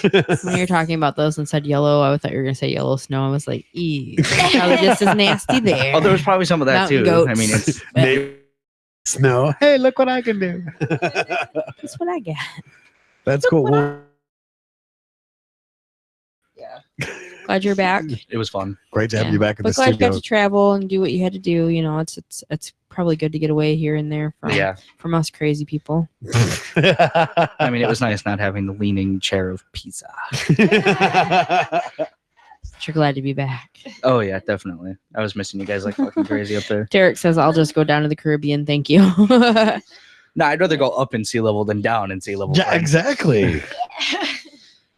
When you're talking about those and said yellow, I thought you were gonna say yellow snow. I was like, eee, probably just as nasty there.
Oh, there was probably some of that
Mountain
too.
goats.
I mean, it's
Neighbor snow. Hey, look what I can do.
That's what I got.
That's cool. Well,
Yeah.
Glad you're back.
it was fun.
great to have
Yeah.
you back in the
But glad you got
studio.
to travel and do what you had to do. You know, it's probably good to get away here and there
Yeah,
from us crazy people.
I mean, it was nice not having the leaning chair of pizza.
But you're glad to be back.
Oh yeah, definitely. I was missing you guys like fucking crazy up there.
Derek says, "I'll just go down to the Caribbean. Thank you."
No, I'd rather go up in sea level than down in sea level.
Yeah, exactly.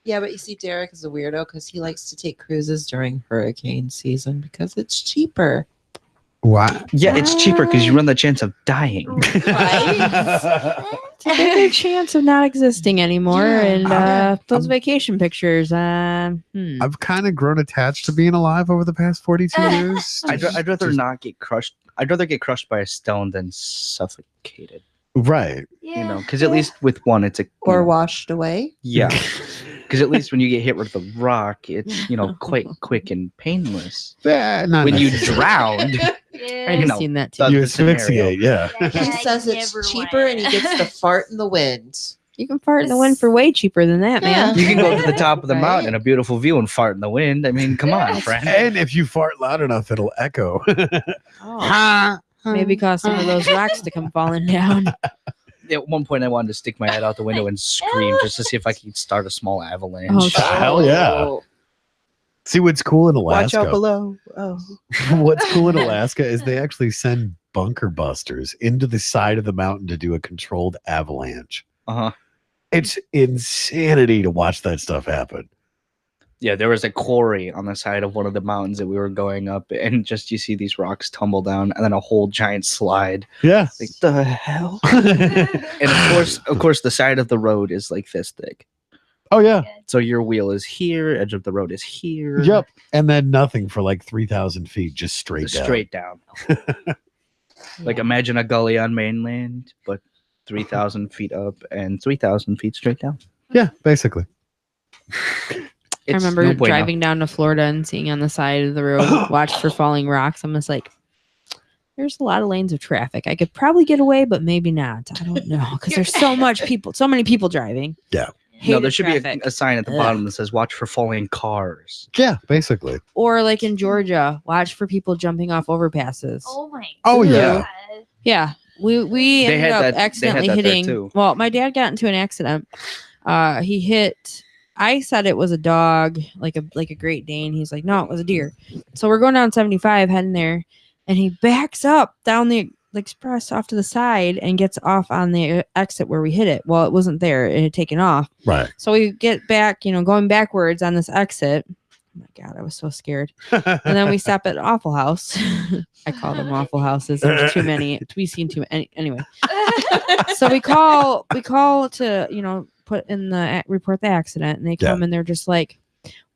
Yeah, but you see, Derek is a weirdo because he likes to take cruises during hurricane season because it's cheaper.
Wow.
Yeah, it's cheaper because you run the chance of dying.
It's a bigger chance of not existing anymore.
Yeah.
And those
I'm-
vacation pictures.
I've kind of grown attached to being alive over the past 42 years.
I'd rather not get crushed. I'd rather get crushed by a stone than suffocated.
Right.
Yeah.
You know, because at least with one, it's a
Or washed away.
yeah. Because at least when you get hit with a rock, it's quite quick and painless.
Yeah, not
When you
necessarily.
drowned,
Yeah.
I've
you know,
seen that too.
the-
You
the scenario.
asphyxiate, yeah.
He says it's cheaper and he gets to fart in the wind.
You can fart in the wind for way cheaper than that, man.
You can go to the top of the
Right.
mountain in a beautiful view and fart in the wind. I mean, come on, friend.
And if you fart loud enough, it'll echo.
Oh, maybe cause some of those rocks to come falling down.
At one point, I wanted to stick my head out the window and scream just to see if I could start a small avalanche.
Oh,
Hell yeah. See, what's cool in
Watch out
Alaska?
below. Oh.
What's cool in Alaska is they actually send bunker busters into the side of the mountain to do a controlled avalanche.
Uh-huh.
It's insanity to watch that stuff happen.
Yeah, there was a quarry on the side of one of the mountains that we were going up, and just you see these rocks tumble down, and then a whole giant slide.
Yeah.
Like the hell! And of course, the side of the road is like this thick.
Oh, yeah.
So your wheel is here, edge of the road is here.
Yep. And then nothing for like 3,000 feet, just straight down.
Straight down. Like imagine a gully on mainland, but 3,000 feet up and 3,000 feet straight down.
Yeah, basically.
I remember driving down to Florida and seeing on the side of the road, watch for falling rocks. I'm just like, there's a lot of lanes of traffic. I could probably get away, but maybe not. I don't know because there's so many people driving.
Yeah.
No, there
Hated
should be
traffic.
a sign at the
Ugh.
bottom that says "Watch for falling cars."
Yeah, basically.
Or like in Georgia, watch for people jumping off overpasses.
Oh my.
Oh,
yeah.
God.
Yeah, we
They
ended
had
up
that- they had
accidentally
that there,
hitting.
too.
Well, my dad got into an accident. He hit. I said it was a dog, like a Great Dane. He's like, no, it was a deer. So we're going down 75, heading there, and he backs up down the express off to the side and gets off on the exit where we hit it. Well, it wasn't there; it had taken off.
Right.
So we get back, going backwards on this exit. Oh my God, I was so scared. And then we stop at Awful House. I call them Awful Houses. There's too many. We've seen too many. Anyway, so we call to put in the report the accident, and they come and they're just like,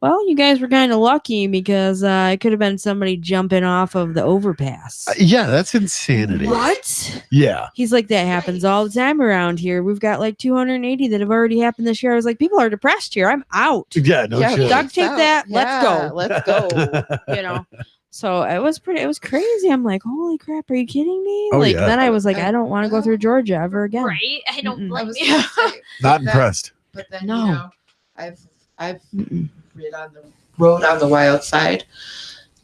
well, you guys were kind of lucky because it could have been somebody jumping off of the overpass.
Yeah, that's insanity.
What?
Yeah.
He's like, that happens all the time around here. We've got like 280 that have already happened this year. I was like, people are depressed here. I'm out.
Yeah, no shit.
duct tape that. Let's go.
Let's go.
So it was crazy. I'm like, holy crap, are you kidding me?
Oh,
like
yeah.
then I was like, I don't want to go through Georgia ever again.
Right? I don't
Mm-mm.
I
blame
was
you.
gonna say,
Not
but then-
impressed.
But then
No.
I've
Mm-mm.
ridden on the road on the wild side.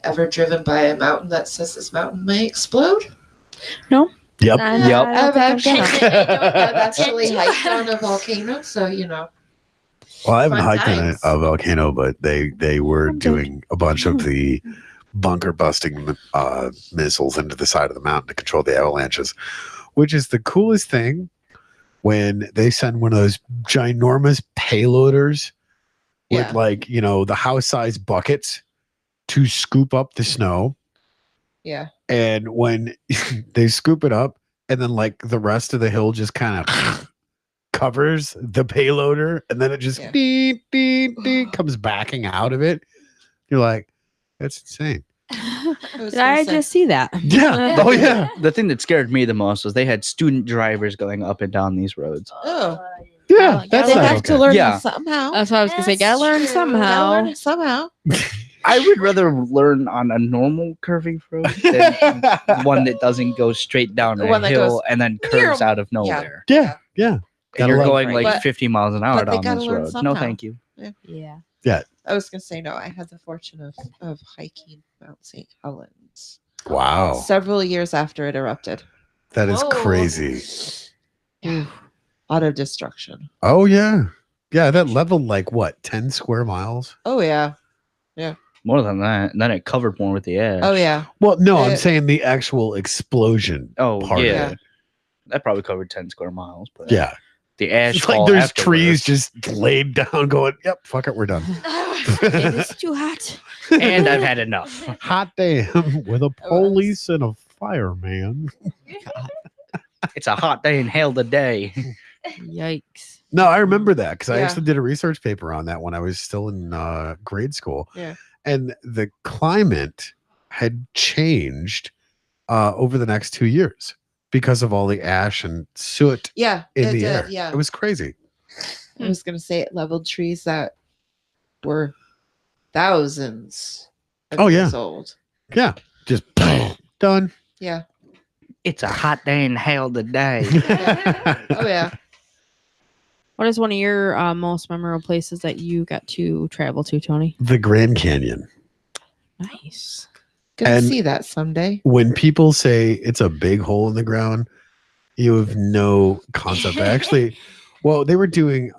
Ever driven by a mountain that says this mountain may explode?
Yep.
Yep.
I've actually,
I
I've actually hiked on a volcano, so
Well, I haven't
Fun
hiked on
times.
a volcano, but they were
I'm
doing a bunch of the bunker busting missiles into the side of the mountain to control the avalanches, which is the coolest thing when they send one of those ginormous payloaders with
Yeah.
the house size buckets to scoop up the snow.
yeah.
And when they scoop it up and then like the rest of the hill just kind of covers the payloader and then it just
Yeah.
beep, beep, beep, comes backing out of it. You're like, that's insane.
Did I just see that?
Yeah. Oh yeah.
The thing that scared me the most was they had student drivers going up and down these roads.
Oh.
Yeah.
They
That's
They
not
have
okay.
to learn
Yeah.
somehow.
That's what I was gonna say. Gotta learn
That's
Gotta
somehow.
learn it somehow.
I would rather learn on a normal curving road than one that doesn't go straight down
The
a
one that
hill
goes
and then curves out of nowhere.
Yeah. Yeah.
And
Gotta
you're
love-
going like
But-
50 miles an hour
but they
down
gotta
this
learn
road. No,
somehow.
thank you.
Yeah.
I was gonna say no. I had the fortune of hiking Mount St. Helens
Wow.
several years after it erupted.
That is
Whoa.
crazy.
Auto destruction.
Oh yeah. Yeah, that leveled like what, 10 square miles?
Oh yeah.
More than that. And then it covered more with the ash.
Oh yeah.
Well, no, I'm
It-
saying the actual explosion
Oh,
part
yeah.
of it.
That probably covered 10 square miles. But
Yeah.
the ash
It's like
fall
there's
afterwards.
trees just laid down going, yep, fuck it, we're done.
It's too hot.
And I've had enough.
Hot damn with a police and a fireman.
It's a hot day in hell today.
Yikes.
No, I remember that because I
Yeah.
actually did a research paper on that when I was still in grade school.
Yeah.
And the climate had changed over the next 2 years because of all the ash and soot
Yeah.
in
it
the
did,
air.
Yeah.
It was crazy.
I was gonna say it leveled trees that were thousands of
Oh,
years
yeah.
old.
Yeah. Just done.
Yeah.
It's a hot day in hell today.
Oh yeah.
What is one of your most memorable places that you got to travel to, Tony?
The Grand Canyon.
Nice.
Gonna
And-
see that someday.
When people say it's a big hole in the ground, you have no concept. Actually, well, they were doing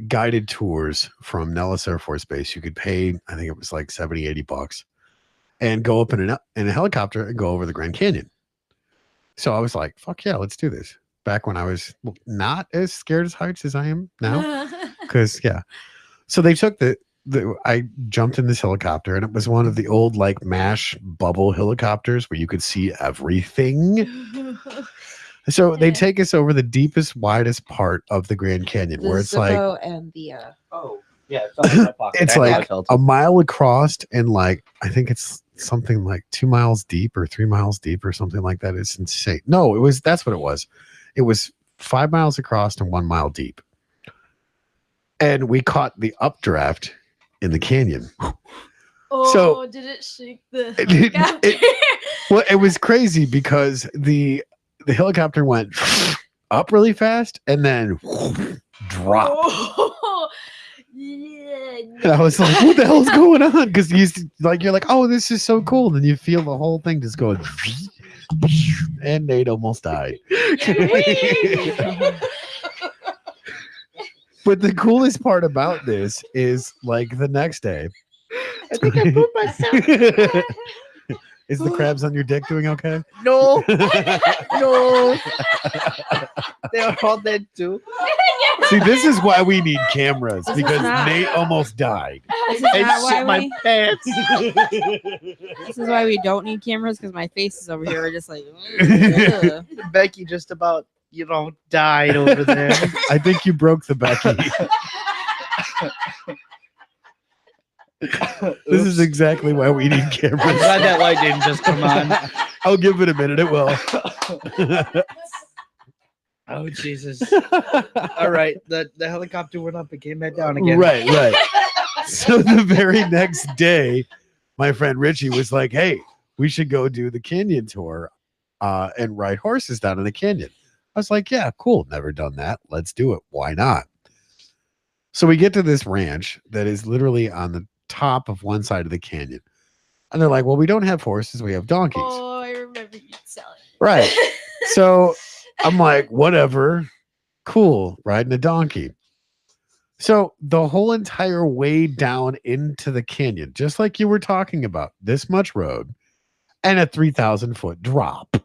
guided tours from Nellis Air Force Base. You could pay, I think it was like $70-80 and go up in a helicopter and go over the Grand Canyon. So I was like, fuck yeah, let's do this. Back when I was not as scared of heights as I am now. Because yeah. So they took I jumped in this helicopter and it was one of the old like MASH bubble helicopters where you could see everything. So they take us over the deepest, widest part of the Grand Canyon
The
where it's like
Zippo and the
Oh, yeah. It's, in my pocket.
It's
I know
like
I felt
a
it.
mile across and like I think it's something like 2 miles deep or 3 miles deep or something like that. It's insane. No, that's what it was. It was 5 miles across and 1 mile deep. And we caught the updraft in the canyon.
Oh,
So-
did it shake the
It-
helicopter?
Well, it was crazy because the helicopter went up really fast and then drop.
Oh, yeah.
And I was like, what the hell's going on? Because you're like, oh, this is so cool. And then you feel the whole thing just going, and Nate almost died. But the coolest part about this is like the next day.
I think I put myself.
Is the crabs on your dick doing okay?
No, no. They are all dead too.
See, this is why we need cameras
This is
because
not-
Nate almost died.
This is
I
not why
shit my
we-
pants.
This is why we don't need cameras because my face is over here. We're just like, ugh.
Becky just about, died over there.
I think you broke the Becky. This is exactly why we need
I'm
cameras.
glad that light didn't just come on.
I'll give it a minute. It will.
Oh Jesus! All right, the helicopter went up and came back down again.
Right, right. So the very next day, my friend Richie was like, "Hey, we should go do the canyon tour and ride horses down in the canyon." I was like, "Yeah, cool. Never done that. Let's do it. Why not?" So we get to this ranch that is literally on the top of one side of the canyon. And they're like, well, we don't have horses. We have donkeys.
Oh, I remember you selling.
Right. So I'm like, whatever. Cool. Riding a donkey. So the whole entire way down into the canyon, just like you were talking about, this much road and a 3,000-foot drop.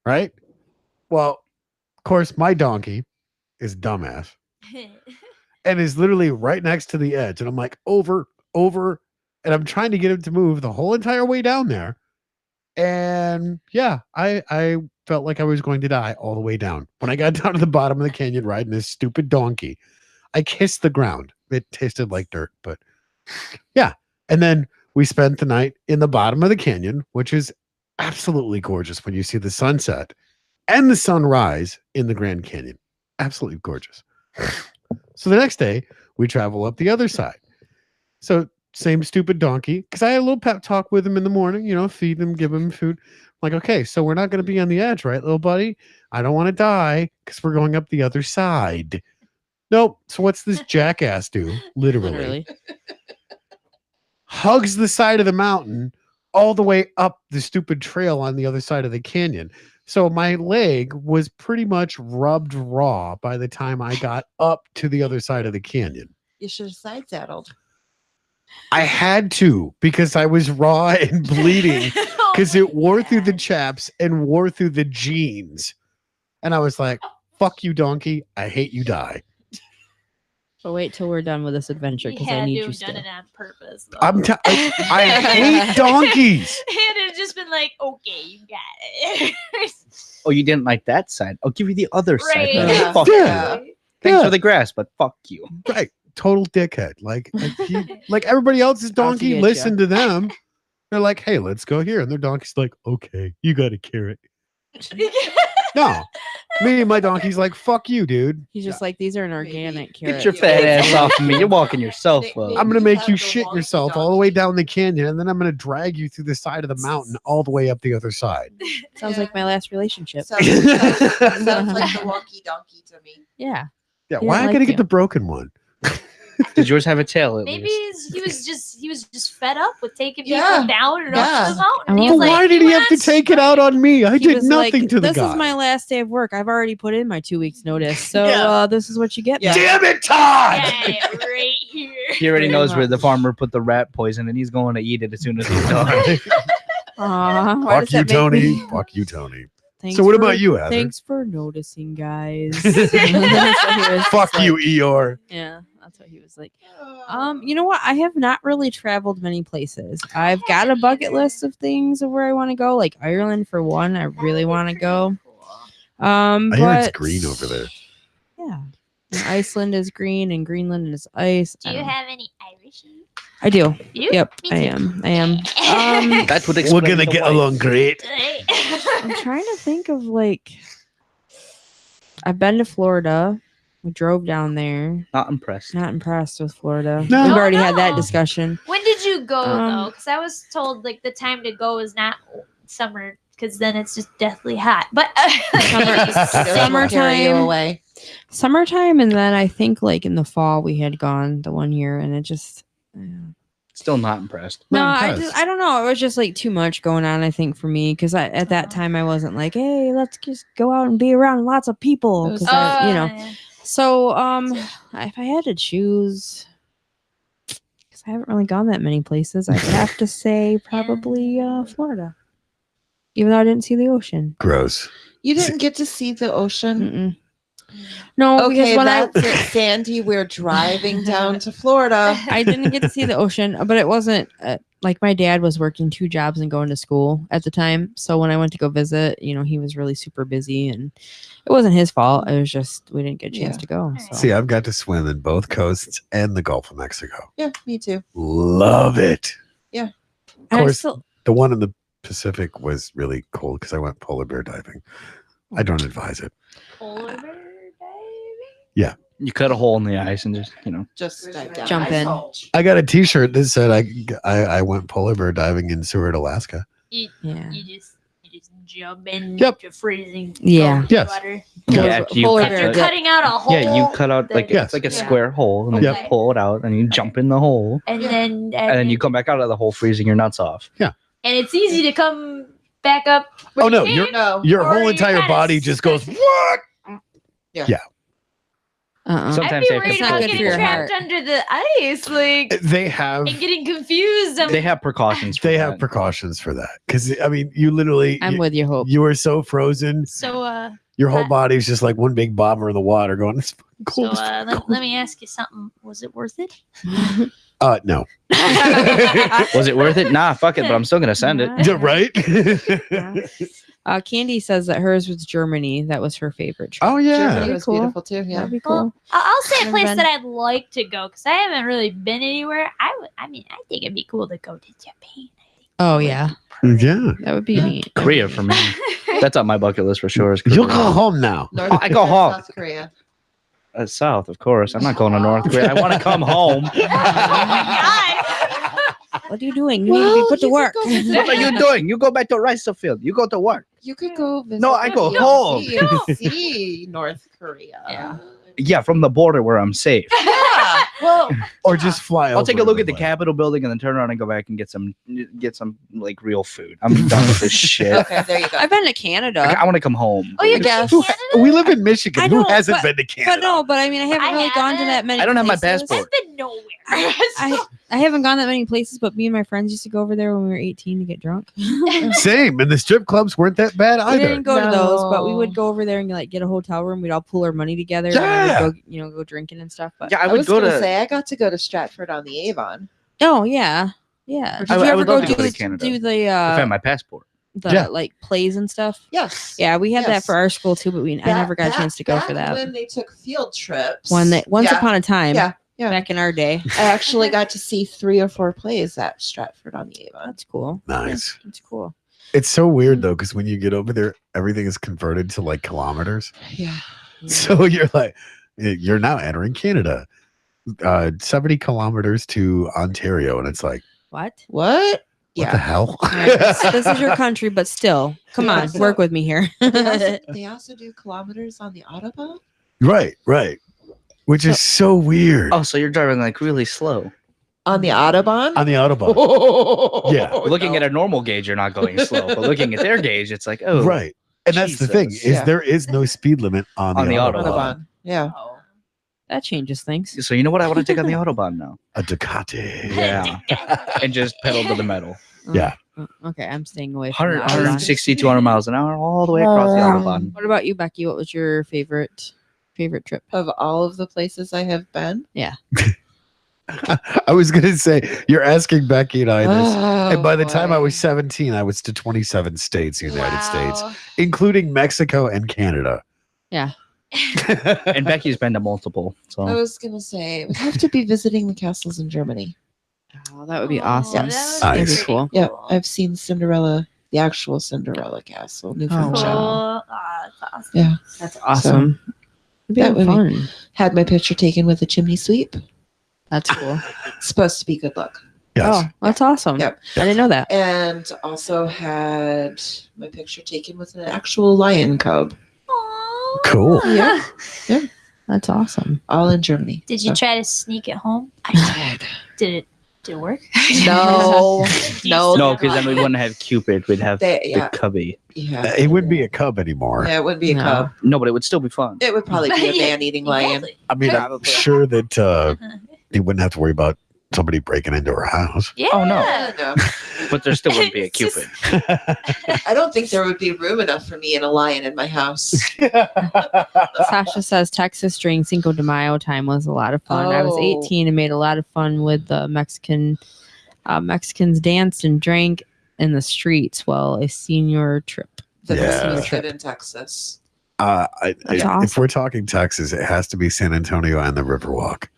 Right. Well, of course, my donkey is dumbass and is literally right next to the edge. And I'm like, over. And I'm trying to get him to move the whole entire way down there. And yeah, I felt like I was going to die all the way down. When I got down to the bottom of the canyon riding this stupid donkey, I kissed the ground. It tasted like dirt, but yeah. And then we spent the night in the bottom of the canyon, which is absolutely gorgeous when you see the sunset and the sunrise in the Grand Canyon. Absolutely gorgeous. So the next day, we travel up the other side. So same stupid donkey, because I had a little pep talk with him in the morning, feed him, give him food. I'm like, okay, so we're not going to be on the edge, right, little buddy? I don't want to die because we're going up the other side. Nope. So what's this jackass do? Literally. Hugs the side of the mountain all the way up the stupid trail on the other side of the canyon. So my leg was pretty much rubbed raw by the time I got up to the other side of the canyon.
You should have side saddled.
I had to because I was raw and bleeding because it wore through the chaps and wore through the jeans. And I was like, fuck you, donkey. I hate you, die.
But wait till we're done with this adventure
He
because I
had
need
to
you
have
still.
done it on purpose. Though.
I hate donkeys.
He had just been like, okay, you got it.
Oh, you didn't like that side? I'll give you the other side.
Right.
then.
Yeah.
Fuck
Yeah.
you. Thanks
Yeah.
for the grass, but fuck you.
Right. Total dickhead. Like everybody else's donkey,
get
listen to them. They're like, hey, let's go here. And their donkey's like, okay, you got a carrot. No. Me and my donkey's like, fuck you, dude.
He's just like, these are an organic carrot.
Get your fat ass off of me. You're walking yourself
Nick,
up.
Nick.
I'm going to
You
make
have
you
the
shit
wonky
yourself all the way
donkey.
down the canyon. And then I'm going to drag you through the side of the mountain all the way up the other side.
Sounds like my last relationship.
Sounds like the wonky donkey to me.
Yeah.
Yeah.
He
Why I
didn't
got to
like
get
you.
the broken one?
Did yours have a tail at
Maybe
least?
he was just fed up with taking
Yeah.
people down and
Yeah.
up the mountain.
But
He
But
was like,
why did he have to
wants-
take it out on me? I
He
did
was
nothing
like,
to the
this
guy.
is my last day of work. I've already put in my 2 weeks notice. So
Yeah.
this is what you get.
Yeah.
Damn it, Todd!
Yeah, right here.
He already
Pretty
knows where
much.
the farmer put the rat poison, and he's going to eat it as soon as he's done.
Aw, why
Fuck
does
you,
that make
Tony.
me-
Fuck you, Tony.
Thanks
So what
for-
about you, Heather?
Thanks for noticing, guys. So he was
Fuck
just
you,
like-
Eeyore.
Yeah, that's what he was like. You know what? I have not really traveled many places. I've got a bucket list of things of where I want to go, like Ireland for one. I really want to go.
I hear
But
it's green over there.
Yeah, and Iceland is green and Greenland is ice.
Do
I
you
don't know.
have any Irish?
I do.
You?
Yep,
Me
I
too.
am.
That would
We're
explain
gonna
the
get
white.
along great.
I'm trying to think of like. I've been to Florida. We drove down there.
Not impressed.
Not impressed with Florida.
No.
We've
Oh,
already had that
no.
discussion.
When did you go though?
Um,
Because I was told like the time to go is not summer because then it's just deathly hot. But
Carry you
Summertime.
away.
Summertime, and then I think like in the fall we had gone the one year, and it just.
Still not impressed.
No,
Not
I
impressed.
don't know. It was just like too much going on, I think, for me, because at that time I wasn't like, hey, let's just go out and be around lots of people, because
yeah.
So if I had to choose, because I haven't really gone that many places, I'd have to say probably Florida, even though I didn't see the ocean.
Gross.
You didn't get to see the ocean.
Mm-mm. No,
Okay,
because when
that's it, Sandy. We're driving down to Florida.
I didn't get to see the ocean, but it wasn't like my dad was working 2 jobs and going to school at the time. So when I went to go visit, he was really super busy, and it wasn't his fault. It was just we didn't get a chance to go. So.
See, I've got to swim in both coasts and the Gulf of Mexico.
Yeah, me too.
Love it.
Yeah.
Of
And I
course,
still-
the one in the Pacific was really cool because I went polar bear diving. I don't advise it.
Polar bear diving?
You cut a hole in the ice and
Just dive down.
Jump in.
I got a T-shirt that said I went polar bear diving in Seward, Alaska.
You just jump in
Yep.
to freezing
Yeah.
Yes.
water.
after you
Polar
cut
bear
it-
dip.
Cutting out a hole.
yeah, you cut out like
Yes.
it's like a
Yeah.
square hole, and then
Okay.
you pull it out, and you jump in the hole,
and
Yeah.
then
and then you come back out of the hole, freezing your nuts off.
and it's easy to come back up.
Oh, no,
you
you're-
No.
Your
Or
whole
you're
entire
kinda
body just goes,
stuck.
what?
I'd
Sometimes
be
they have
worried
not
about
good for
getting
your
trapped
heart.
under the ice, like,
They have
and getting confused.
They have precautions. For
they
that.
have precautions for that because I mean, you literally
I'm with you, Hope.
you are so frozen.
So,
Your whole body's just like one big bobber in the water, going, "It's cool."
so let me ask you something. Was it worth it?
No,
Was it worth it? Nah, fuck it, but I'm still gonna send it.
Yeah, right?
Candy says that hers was Germany. That was her favorite trip.
Oh yeah,
Germany
That'd
was
be cool.
beautiful too. Yeah.
That'd be
Well,
cool.
I'll say a
Never
place
been.
that I'd like to go because I haven't really been anywhere. I think it'd be cool to go to Japan.
Oh yeah,
yeah.
that would be neat.
Korea for me. That's on my bucket list for sure. Is
You'll
Korea.
go home now.
North
I go
Korea,
home.
South Korea.
South, of course. I'm not going to North Korea. I want to come home.
What are you doing? You need to be put to
you could
work.
go visit-
What are you doing? You go back to rice field. You go to work.
You could go visit.
No, I go
the
home.
DMZ and see North Korea.
Yeah.
Yeah, from the border where I'm safe.
Yeah. Well,
Or just fly over.
I'll take a look at the
like-
Capitol building and then turn around and go back and get some like real food. I'm done with this shit.
okay, there you go.
I've been to Canada.
I want to come home.
Oh, you
guess.
been to Canada?
We live in Michigan.
I
Who
know,
hasn't
but-
been to Canada?
But no, I mean, I haven't
I
really gone to
haven't.
that many.
I don't have my
places.
passport.
I've been nowhere.
I haven't gone that many places, but me and my friends used to go over there when we were 18 to get drunk. we
Same. And the strip clubs weren't that bad either.
didn't go to those, but we
No.
would go over there and like get a hotel room. We'd all pool our money together.
Yeah.
And we'd go, go drinking and stuff. But
Yeah, I
I
would
was
go
gonna
to.
say I got to go to Stratford on the Avon.
oh yeah, yeah. Did
I
you
would
ever
love
go
to go to
do
Canada.
do the
if I had my passport.
Yeah.
like plays and stuff?
Yes.
Yeah, we had that
Yes.
for our school too, but I never got a chance to go for
back
that.
When they took field trips.
Once
Yeah.
upon a time,
Yeah. Yeah.
back in our day.
I actually got to see 3 or 4 plays at Stratford on the Avon.
That's cool.
Nice.
That's cool.
It's so weird though, because when you get over there, everything is converted to like kilometers.
Yeah.
So you're like, you're now entering Canada. 70 kilometers to Ontario, and it's like,
What?
What?
what the hell?
This is your country, but still, come on,
So-
work with me here.
They also do kilometers on the Autobahn.
Right. Which is so weird.
Oh, so you're driving like really slow.
On the Autobahn.
On the Autobahn.
Oh,
Yeah.
Looking at a normal gauge, you're not going slow, but looking at their gauge, it's like, oh,
Right. And that's the thing,
Jesus.
is
Yeah.
there is no speed limit on
On
the
the
Autobahn.
Autobahn. Yeah.
That changes things.
So you know what I want to take on the Autobahn now?
A Ducati.
Yeah, and just pedal to the metal.
Yeah.
Okay, I'm staying away from
100,
the Autobahn.
160, 200 miles an hour all the way across the Autobahn.
What about you, Becky? What was your favorite trip?
Of all of the places I have been.
I was gonna say you're asking Becky and I this.
Oh,
And by the time I
boy.
was 17, I was to 27 states in the United States,
Wow.
including Mexico and Canada.
And Becky's been to multiple.
I
So
was gonna say we have to be visiting the castles in Germany.
Oh, that would be
Oh,
awesome.
that would
Nice.
be
That'd be cool.
Yeah, I've seen Cinderella, the actual Cinderella castle, Newfoundland.
Oh,
Cool.
wow.
That's awesome.
Yeah,
That's awesome. It'd be
that would be-
fun.
had my picture taken with a chimney sweep.
That's cool.
Supposed to be good luck.
Yes.
Oh, that's awesome.
Yep.
I didn't know that.
And also had my picture taken with an actual lion cub,
Aw.
Cool.
Yeah.
That's awesome.
all in Germany.
Did you
So,
try to sneak it home?
I
Did it work?
did. No,
Do you
no,
still
No,
have
because then we
one?
wouldn't have Cupid. We'd have
Yeah.
the cubby.
Yeah.
It wouldn't be a cub anymore.
Yeah, it would be a
No.
cub.
No, but it would still be fun.
It would probably be a
Yeah,
man-eating lion.
exactly.
I mean, I'm
Probably.
sure that you wouldn't have to worry about somebody breaking into her house.
Yeah.
Oh, no.
No,
But there still wouldn't be a
It's just-
Cupid.
I don't think there would be room enough for me and a lion in my house.
Sasha says Texas during Cinco de Mayo time was a lot of fun. I was
Oh.
18 and made a lot of fun with the Mexicans danced and drank in the streets while a senior trip.
The
Yeah.
Christmas trip in Texas.
That's
If
awesome.
we're talking Texas, it has to be San Antonio and the Riverwalk.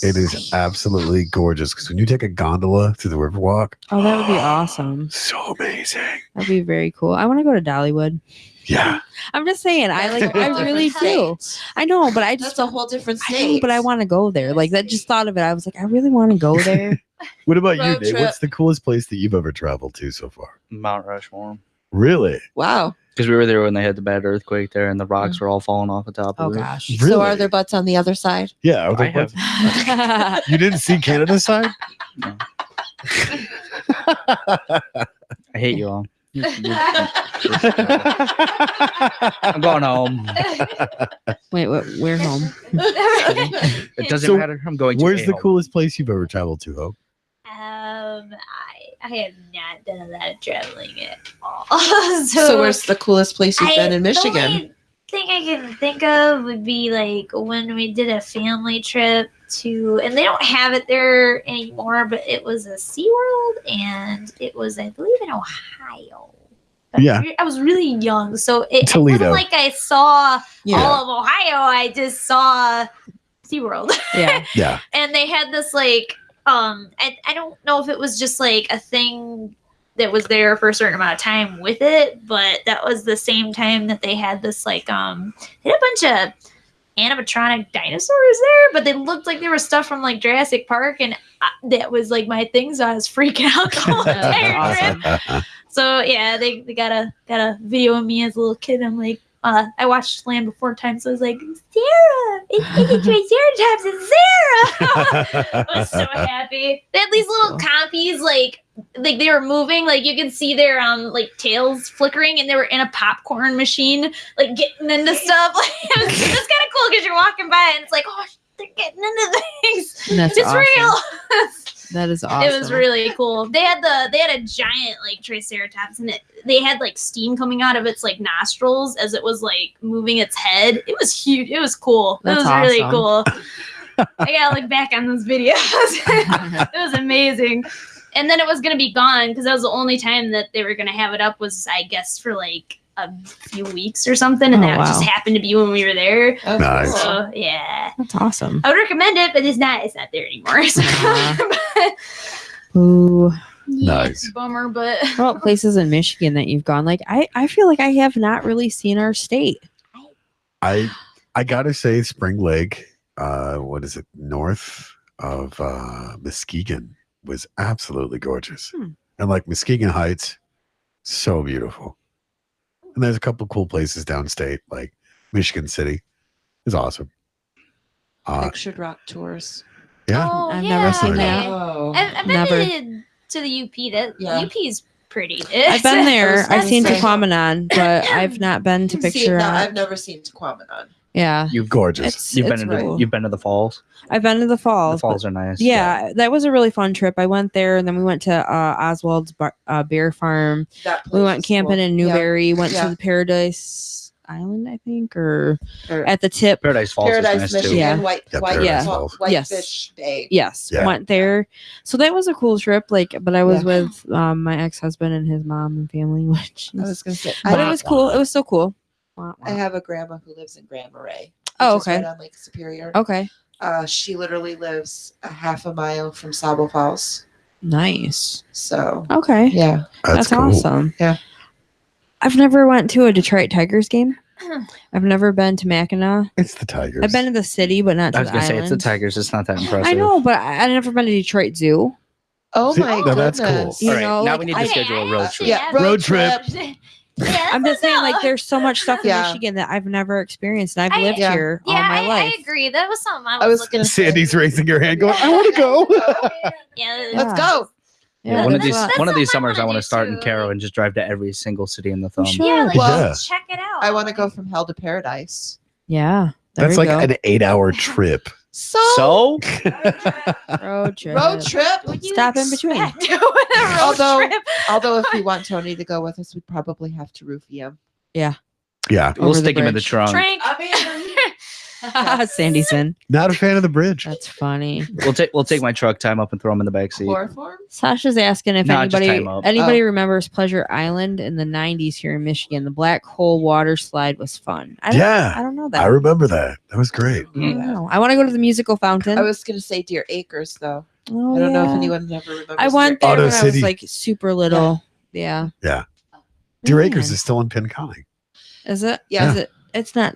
It is absolutely gorgeous because when you take a gondola to the Riverwalk,
Oh, that would be awesome.
so amazing.
That'd be very cool. I want to go to Dollywood.
Yeah.
I'm just saying, I
That's a
I
whole
really
different
do.
state.
I know, but I just
That's a whole different
I know,
state.
but I want to go there. Like that, just thought of it. I was like, I really want to go there.
What about you,
Road
Dave?
trip.
What's the coolest place that you've ever traveled to so far?
Mount Rushmore.
Really?
Wow.
Because we were there when they had the bad earthquake there and the rocks were all falling off the top
Oh
of it.
gosh.
Really?
So are there butts on the other side?
Yeah.
I have.
You didn't see Canada's side?
No. I hate you all. I'm going home.
Wait, we're home.
It doesn't
So,
matter. I'm going to
Where's the
A-hole.
coolest place you've ever traveled to, Hope?
I have not done a lot of traveling at all.
So where's the coolest place you've been in
The
Michigan?
only thing I can think of would be like when we did a family trip to, and they don't have it there anymore, but it was a SeaWorld, and it was, I believe, in Ohio. But
Yeah.
I was really young, so it
Toledo.
wasn't like I saw
Yeah.
all of Ohio. I just saw SeaWorld.
Yeah.
Yeah.
And they had this like I don't know if it was just like a thing that was there for a certain amount of time with it, but that was the same time that they had this like they had a bunch of animatronic dinosaurs there, but they looked like they were stuff from like Jurassic Park, and that was like my thing, so I was freaking out the whole entire trip.
Awesome.
So yeah, they got a video of me as a little kid. I'm like, I watched Land Before Time, so I was like, Sarah, it's Triceratops, it's Sarah. I was so happy. They had these little compies, like they were moving, like you could see their like tails flickering, and they were in a popcorn machine, like getting into stuff. Like it was kind of cool because you're walking by and it's like, oh, they're getting into things.
That's
It's
awesome.
real.
That is awesome.
It was really cool. They had a giant like Triceratops, and they had like steam coming out of its like nostrils as it was like moving its head. It was huge. It was cool.
That's
it was really
awesome.
cool. I gotta look back on those videos. It was amazing. And then it was gonna be gone because that was the only time that they were gonna have it up, was I guess for like a few weeks or something, and
Oh,
that just
wow.
happened to be when we were there.
Oh,
Nice.
cool.
So yeah,
That's awesome.
I would recommend it, but it's not there anymore. So,
Ooh.
yeah,
Nice.
it's a bummer, but
What about places in Michigan that you've gone? Like I feel like I have not really seen our state.
I gotta say Spring Lake, what is it, north of Muskegon, was absolutely gorgeous. And like Muskegon Heights, so beautiful. And there's a couple cool places downstate, like Michigan City is awesome.
Pictured Rock Tours.
Yeah.
Oh,
I've
yeah.
never seen that.
Oh.
I've been
Never.
to the UP. That
Yeah.
UP is pretty.
I've been there.
was
I've
gonna
seen
say-
Tequamanon, but I've not been to
See,
Picture.
no, I've never seen Tequamanon.
Yeah.
Gorgeous.
You've
It's
been into
cool.
you've been to the falls.
I've been to the falls.
The falls are nice.
Yeah, that was a really fun trip. I went there, and then we went to Oswald's Bear Farm.
That place
We went
is
camping
cool.
in Newberry. Went
Yeah.
to the Paradise Island, I think, or
Or
at the tip.
Paradise Falls
Paradise,
is nice
Michigan,
too.
Yeah.
Paradise Falls.
Yes.
Whitefish Bay.
Yes,
Yeah.
went there. So that was a cool trip. Like, but I was
Yeah.
with my ex-husband and his mom and family, which
I was gonna say,
but it
I,
was cool. It was so cool.
I have a grandma who lives in Grand Marais.
Oh,
which is
okay.
right on Lake Superior.
Okay,
She literally lives a half a mile from Sabo Falls.
nice.
So
Okay,
yeah,
That's cool.
awesome.
Yeah.
I've never went to a Detroit Tigers game. I've never been to Mackinac.
It's the Tigers.
I've been to the city, but not to
I was
the
gonna say
island.
it's the Tigers. It's not that impressive.
I know, but I've never been to Detroit Zoo.
Oh
See,
my
now that's cool.
goodness.
You
All right,
know,
now
like,
we need to
I-
schedule a road trip.
Yeah,
Road trip.
Yeah,
I'm just saying, like, there's so much stuff in
Yeah.
Michigan that I've never experienced, and I've lived
Yeah.
here all my life.
I agree. That was something I
I
was,
was
looking
gonna
for.
say-
Sandy's raising her hand, going, "I want to go."
Yeah,
Let's go.
Yeah,
one of
that's
these
what-
one of these
something I
summers, I
wanna
want
do
to start in
too,
Caro
like-
and just drive to every single city in the
We
thumb.
should.
Yeah, like
Yeah.
just check it out.
I want to go from hell to paradise.
Yeah, there
That's
we
like
go.
an 8-hour trip.
So,
Road trip.
road trip.
What do you
Stop in between.
expect with a road
Although-
trip?
Although, if we want Tony to go with us, we'd probably have to roofie him.
Yeah,
We'll
Over the
stick him in the
bridge.
trunk.
Trank.
Sandy's in.
not a fan of the bridge.
That's funny.
We'll take my truck, tie him up, and throw him in the back seat.
Chloroform?
Sasha's asking if
Nah, just tie
anybody
him up.
anybody remembers Pleasure Island in the 90s here in Michigan. The black hole water slide was fun. I
Yeah,
don't know that.
I remember that. That was great.
I don't know. I want to go to the musical fountain.
I was going to say Deer Acres, though.
Oh,
I don't know if
yeah.
anyone ever remembers.
I went
Deer
there
Auto
when I was
City.
like super little. Yeah.
Deer
Man.
Acres is still in Pinconning.
Is it?
Yeah.
Is it? It's not.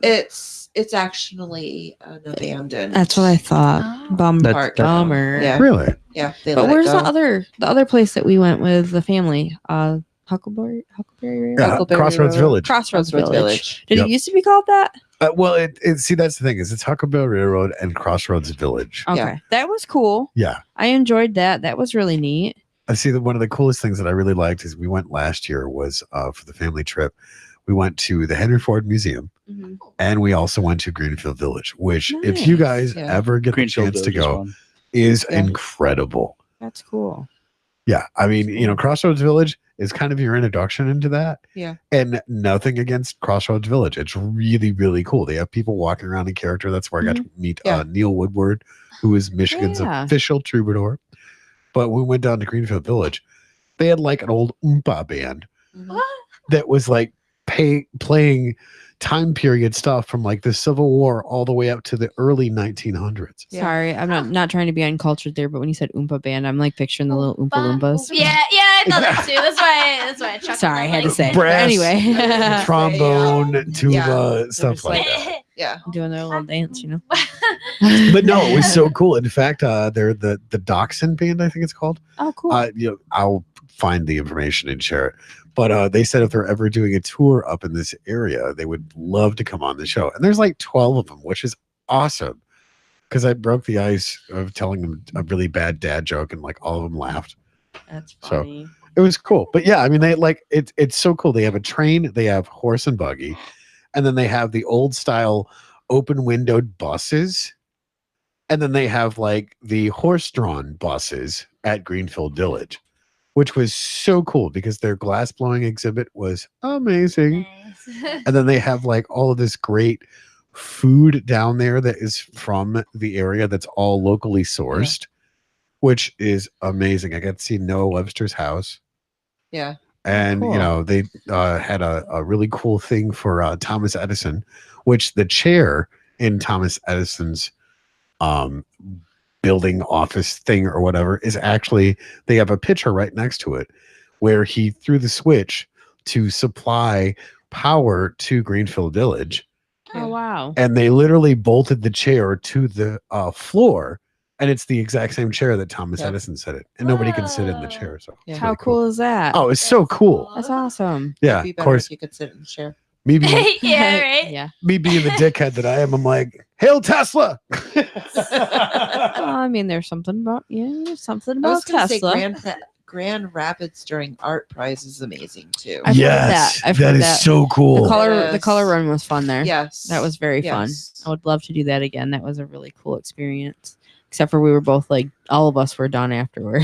It's actually an abandoned.
That's what I thought.
Oh.
Park.
Bummer.
Yeah.
Really?
Yeah. They
But
let it
where's
go.
the other place that we went with the family? Huckleberry Road?
Yeah,
Huckleberry
Crossroads
Road.
Village.
Crossroads
Crossroads
Village. Did
Yep.
it used to be called that?
Well, see, that's the thing is it's Huckleberry Road and Crossroads Village.
Okay.
Yeah.
That was cool.
Yeah.
I enjoyed that. That was really neat.
I see that one of the coolest things that I really liked is we went last year was for the family trip. We went to the Henry Ford Museum
Mm-hmm.
and we also went to Greenfield Village, which if you guys
Yeah.
ever get the
Greenfield
chance to
Village is
go
fun.
is
Yeah.
incredible.
That's cool.
Yeah. I mean, Crossroads Village is kind of your introduction into that.
Yeah.
And nothing against Crossroads Village. It's really, really cool. They have people walking around in character. That's where I got to meet
Yeah.
Neil Woodward, who is Michigan's
Yeah.
official troubadour. But when we went down to Greenfield Village, they had like an old Oompa band
Mhm.
that was like playing time period stuff from like the Civil War all the way up to the early 1900s.
Yeah.
Sorry, I'm not trying to be uncultured there, but when you said Oompa Band, I'm like picturing the little Oompa Loompas.
Yeah, I thought that too. That's why I chuckled.
Sorry, I had to
like,
say it.
Brass,
But anyway,
Trombone, tuba,
Yeah.
stuff
They're
like
just
that.
Yeah.
doing their little dance, you know.
But no, it was so cool. In fact, they're the Dachshund Band, I think it's called.
Oh, cool.
I'll find the information and share it. But they said if they're ever doing a tour up in this area, they would love to come on the show. And there's like 12 of them, which is awesome. Because I broke the ice of telling them a really bad dad joke, and like all of them laughed.
That's
so-
funny.
It was cool. But yeah, I mean, they like it's so cool. They have a train, they have horse and buggy, and then they have the old style open windowed buses. And then they have like the horse-drawn buses at Greenfield Village, which was so cool because their glass blowing exhibit was amazing.
Nice.
And then they have like all of this great food down there that is from the area that's all locally sourced, which is amazing. I got to see Noah Webster's house.
Yeah.
And,
Cool.
they had a really cool thing for Thomas Edison, which the chair in Thomas Edison's building office thing or whatever is actually, they have a picture right next to it where he threw the switch to supply power to Greenfield Village.
Oh wow.
And they literally bolted the chair to the floor. And it's the exact same chair that Thomas
Yeah.
Edison sit in. And nobody can sit in the
Wow.
chair. So
Yeah.
it's
How
really
cool is that?
Oh, it's so cool.
That's awesome.
Yeah,
It'd be
of
better
course.
if you could sit in the chair.
Me being,
Yeah, right.
Yeah.
me being the dickhead that I am, I'm like, hail Tesla.
Well, I mean, there's something about something
I was
about
going to say
Tesla.
Grand Rapids during art prize is amazing too.
I've heard
Yes,
that. I've
that
heard
is
that.
so cool.
The
Yes.
color run was fun there.
Yes.
That was very fun.
Yes.
I would love to do that again. That was a really cool experience. Except for we were both like, all of us were done afterward.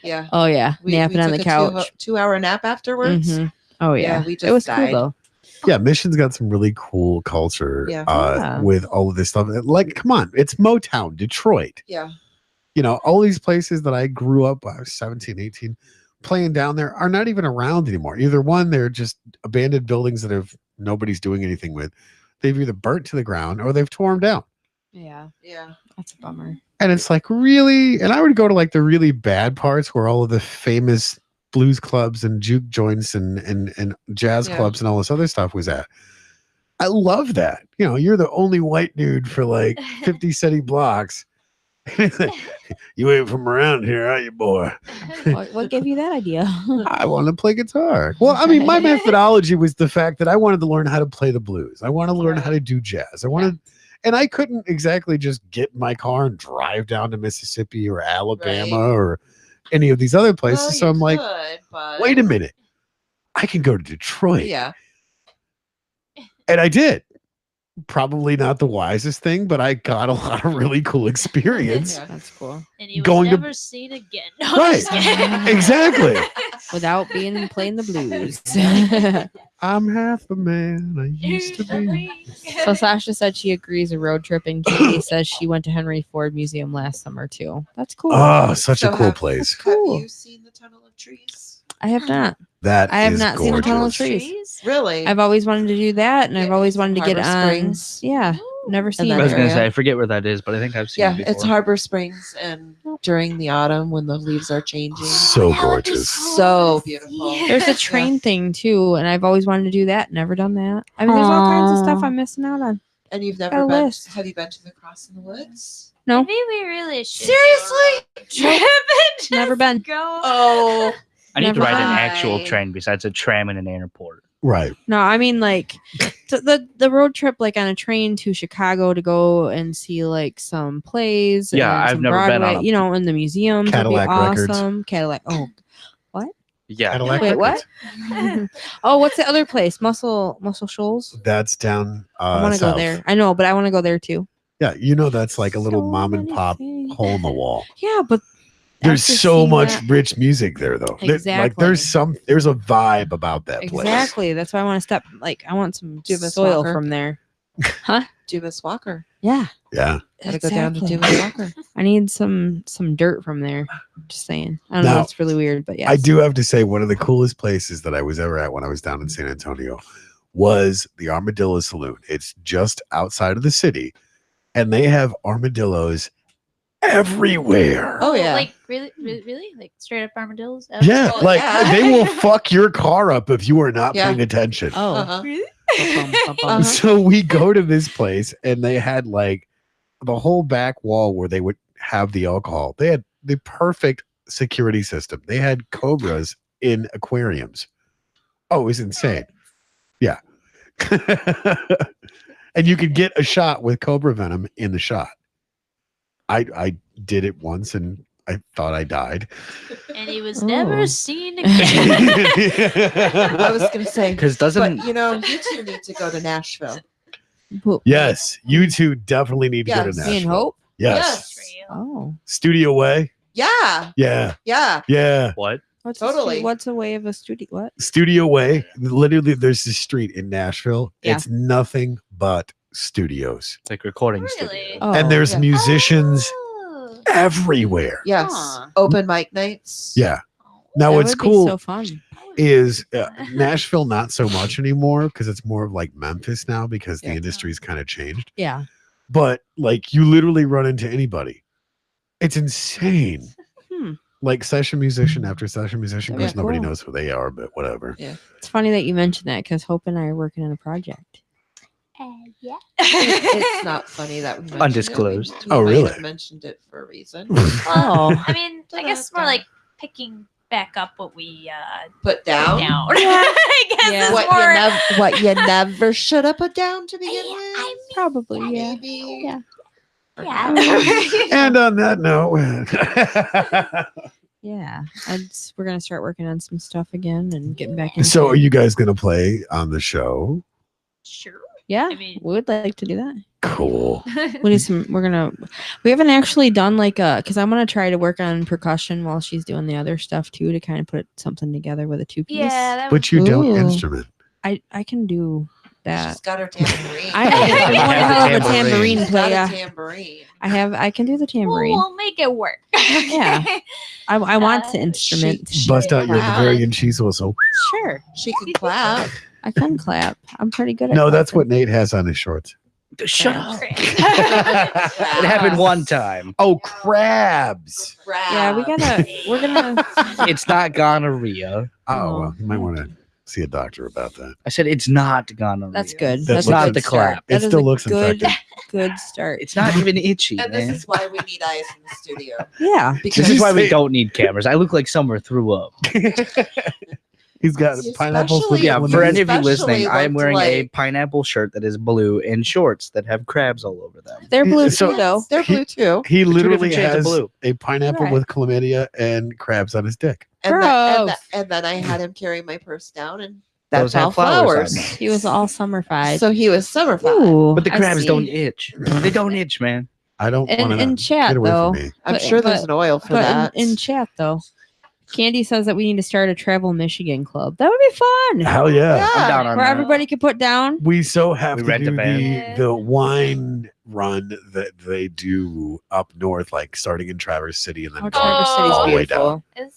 Yeah.
Oh yeah, napping on the
took a
couch.
2-hour nap afterwards.
Mhm. Oh yeah,
we
it
just
was
died.
cool
Yeah, Mission's got some really cool culture
Yeah.
Yeah.
with all of this stuff. Like, come on, it's Motown, Detroit.
Yeah.
All these places that I grew up, I was 17, 18, playing down there are not even around anymore. Either one, they're just abandoned buildings that nobody's doing anything with. They've either burnt to the ground or they've torn them down.
though. Yeah,
Yeah.
that's a bummer.
And it's like, really? And I would go to like the really bad parts where all of the famous blues clubs and juke joints and jazz
Yeah.
clubs and all this other stuff was at. I love that. You're the only white dude for like 50 city blocks. You ain't from around here, are you, boy?
What gave you that idea?
I want to play guitar. Well, I mean, my methodology was the fact that I wanted to learn how to play the blues. I want to learn how to do jazz. I wanted, and I couldn't exactly just get in my car and drive down to Mississippi or Alabama or any of these other places.
Well,
So
you
I'm like,
could,
wait a minute, I can go to Detroit.
Yeah.
And I did. Probably not the wisest thing, but I got a lot of really cool experience.
Yeah.
That's cool.
And he was
Going to-
never seen again. No,
Right.
just kidding.
Exactly.
Without being playing the blues.
I'm half the man I used to be.
So Sasha said she agrees a road trip, and Katie says she went to Henry Ford Museum last summer too. That's cool.
Oh, such a
So
cool
have-
place.
Have
Cool.
you seen the Tunnel of Trees?
I have not.
That
I have
is
not seen the Tunnel of
gorgeous.
Trees.
Really?
I've always wanted to do that, and I've
Yeah,
always wanted to get
Harbor
on.
Springs.
Yeah, never seen
that
I was
it.
gonna
area.
say I forget where that is, but I think I've seen
Yeah,
it before.
it's Harbor Springs, and during the autumn when the leaves are changing.
So
That would be
gorgeous.
So beautiful.
There's a train thing too, and I've always wanted to do that. Never done that. I mean, there's all kinds of stuff I'm missing out on.
And you've
Got
never
a
been?
list.
Have you been to the Cross in the Woods?
No,
Maybe we really should.
Seriously?
do a road trip and just
Never been.
Go.
Oh,
I need to
Never
ride an
mind.
actual train besides a tram in an airport.
Right.
no. I mean, like the road trip, like on a train to Chicago to go and see like some plays.
Yeah,
and
I've
some
never been
Broadway,
on a-
you know, in the museums. Would be
Cadillac Records.
awesome. Cadillac. Oh,
Yeah.
Cadillac
wait,
Records.
what? Oh, what's the other place? Muscle Shoals.
That's down
I want to go
south.
there. I know, but I want to go there too.
Yeah, you know that's like a little
So
mom and
many
pop
things.
hole in the wall.
Yeah, but
There's
after
so
seeing
much
that-
rich music there, though. Like
Exactly.
there's a vibe about that place.
Exactly. That's why I want to step. Like I want some
Dumas
soil
Walker.
from there.
Dumas Walker.
Yeah.
Yeah.
Gotta go down to
exactly.
Dumas Walker.
I need some dirt from there. Just saying. I don't know.
Now,
It's really weird, but yeah.
I do have to say, one of the coolest places that I was ever at when I was down in San Antonio was the Armadillo Saloon. It's just outside of the city, and they have armadillos everywhere.
Oh, yeah.
Like really? Like straight up armadillos?
Yeah,
Well,
like
yeah.
they will fuck your car up if you are not
Yeah.
paying attention.
Oh.
Uh-huh.
Bum.
So we go to this place, and they had like the whole back wall where they would have the alcohol. They had the perfect security system. They had cobras in aquariums. Oh, it was insane. Yeah. And you could get a shot with cobra venom in the shot. I did it once, and I thought I died.
And he was
Oh.
never seen again.
I was gonna say,
Because
but
doesn't
you know, you two need to go to Nashville.
Yes, you two definitely need to go to
Yes.
Nashville.
Me and Hope.
Yes.
Oh.
Studio Way.
Yeah,
Yeah.
yeah.
Yeah.
what?
What's
Totally.
What's a way of a studio? What?
Studio Way. Literally, there's this street in Nashville.
Yeah.
It's nothing but studios.
It's like recording
Really?
studio.
Oh.
And there's
yeah.
musicians
Oh.
everywhere.
Yes.
Huh.
Open mic nights.
Yeah. Now,
That
what's
would be
cool
so fun.
is Nashville, not so much anymore because it's more of like Memphis now because the
Yeah.
industry's kind of changed.
Yeah.
But like you literally run into anybody. It's insane.
Hmm.
Like session musician after session musician. Of course,
Yeah,
nobody
cool.
knows who they are, but whatever.
It's funny that you mentioned that because Hope and I are working on a project.
Yeah.
It's not funny that we mentioned
Undisclosed.
It.
Oh,
might
really?
have mentioned it for a reason.
Oh.
I mean, I guess more like picking back up what we
Put
put
down.
down. I guess
Yeah.
it's
What
more.
you never should have put down to begin
Yeah,
with.
I
Probably, yeah.
Maybe.
Yeah.
yeah.
And on that note,
Yeah. We're gonna start working on some stuff again and getting back into
so are
it.
you guys going to play on the show?
Sure.
Yeah.
I mean-
we would like to do that.
Cool.
We need some. We haven't actually done like because I'm gonna try to work on percussion while she's doing the other stuff too to kind of put something together with a 2-piece.
Yeah, that
But you don't
Ooh.
instrument.
I can do that.
She's got her tambourine.
I
You
want to
have
have
the
a
tambourine.
tambourine
She's got
player.
a tambourine.
I can do the
we'll,
tambourine.
we'll make it work.
Yeah. I want to
she-
instrument.
Bust out your
Wow.
Bavarian cheese whistle.
Sure.
She can clap.
I can clap. I'm pretty good at
No, that's what
clapping.
Nate has on his shorts.
Shut up.
Crap.
It happened one time.
Oh, crabs.
Yeah, we're gonna
It's not gonorrhea.
Oh, well, you might want to see a doctor about that.
I said it's not gonorrhea.
That's good.
That
That's
looks
a
not
good
the
start.
clap.
That
It
is
still
a
looks
good,
infected.
good start.
It's not even itchy,
And
man.
this is why we need eyes in the studio.
Yeah.
Because
This is why we
say-
don't need cameras. I look like Summer threw up.
He's got
Especially-
pineapples with
Yeah,
Well,
for
you
any of you
especially
listening, I am
looked
wearing a
like-
pineapple shirt that is blue and shorts that have crabs all over them.
They're blue
So-
too, though.
They're blue too.
He literally
different shades of
has
blue.
a pineapple
Right.
with chlamydia and crabs on his dick.
And,
Gross.
and then I had him carry my purse down, and
Those
that's
have
all
flowers on
flowers.
them.
He was all summerfied.
So he was summerfied.
Ooh,
But the
I
crabs
see.
don't itch. They don't itch, man.
I don't want
In
to
chat,
get away
though.
from me.
I'm
But-
sure there's
but-
an oil for
But
that.
in chat, though, Candy says that we need to start a Travel Michigan club. That would be fun.
Hell yeah.
Yeah.
I'm down on
Where
that.
everybody could put down.
We so have
We
to
rent a
do
van.
the wine run that they do up north, like starting in Traverse City and then
Oh,
going
Traverse City's
all the way
beautiful.
down.
Is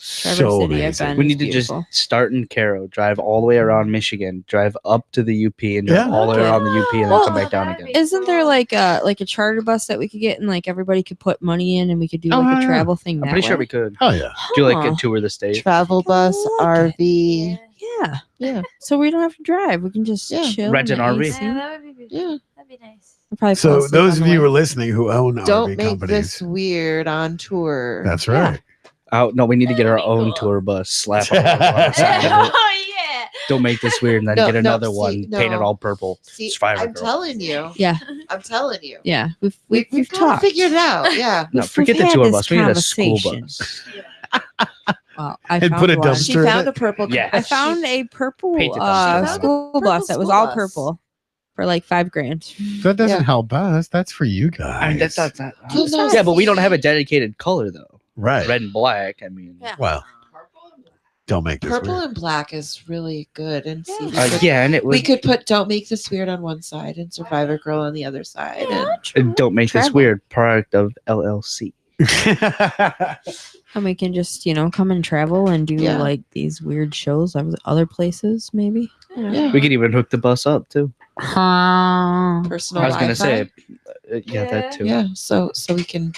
Traverse
So
City, I've
amazing.
been.
We
It's
need to
beautiful.
just start in Caro, drive all the way around Michigan, drive up to the UP, and drive
Yeah.
all the way
Okay.
around the UP, and then
Well,
come back down
that'd
again.
be
Isn't there like a charter bus that we could get and like everybody could put money in and we could do
Oh,
like
yeah.
a travel thing?
I'm
that
pretty sure
way?
we could
Hell yeah.
do like a
Huh.
tour of the state.
Travel bus,
I like
RV.
Yeah.
Yeah.
So we don't have to drive. We can just
Yeah.
chill.
Rent
in
an
the
RV.
AC.
Yeah, that would be
Yeah.
That'd be nice.
We'll probably fall
So
asleep
those
on
of
the
you who
way.
are listening who own
Don't
RV
make
companies,
this weird on tour.
that's
Yeah.
right.
Oh no, we need to get our
That'd be
own
cool.
tour bus. Slap a logo on the side of it.
Oh yeah.
Don't make this weird, and then
No,
get
no,
another
see,
one, paint it
no.
all purple.
See,
Survivor
I'm
Girl.
telling you.
Yeah.
I'm telling you.
Yeah. We've
We've got to
talked.
figure it out. Yeah.
No,
We've
forget the
had
tour
this
bus. We need a school
conversation.
bus.
Well, I
And
found
put a
one.
dumpster
She
in
found
it?
a purple.
Yeah.
I found a purple
Paint the dumpster.
school
Found a
bus
purple
that was
school
all
bus.
purple for like $5,000.
That doesn't
Yeah.
help us. That's for you guys.
I mean, that's not.
Who knows?
Yeah, but we don't have a dedicated color though.
right.
Red and black. I mean,
Yeah.
Well, don't make this
Purple
weird.
and black is really good. And see,
yeah, and it was.
we could put "Don't Make This Weird" on one side and "Survivor Girl" on the other side.
and don't make this
Travel.
weird. Product of LLC.
And we can just, come and travel and do
Yeah.
like these weird shows of other places, maybe.
Yeah.
We could even hook the bus up too.
Personal.
I was gonna
Wi-Fi.
say, yeah, that too.
Yeah. So we can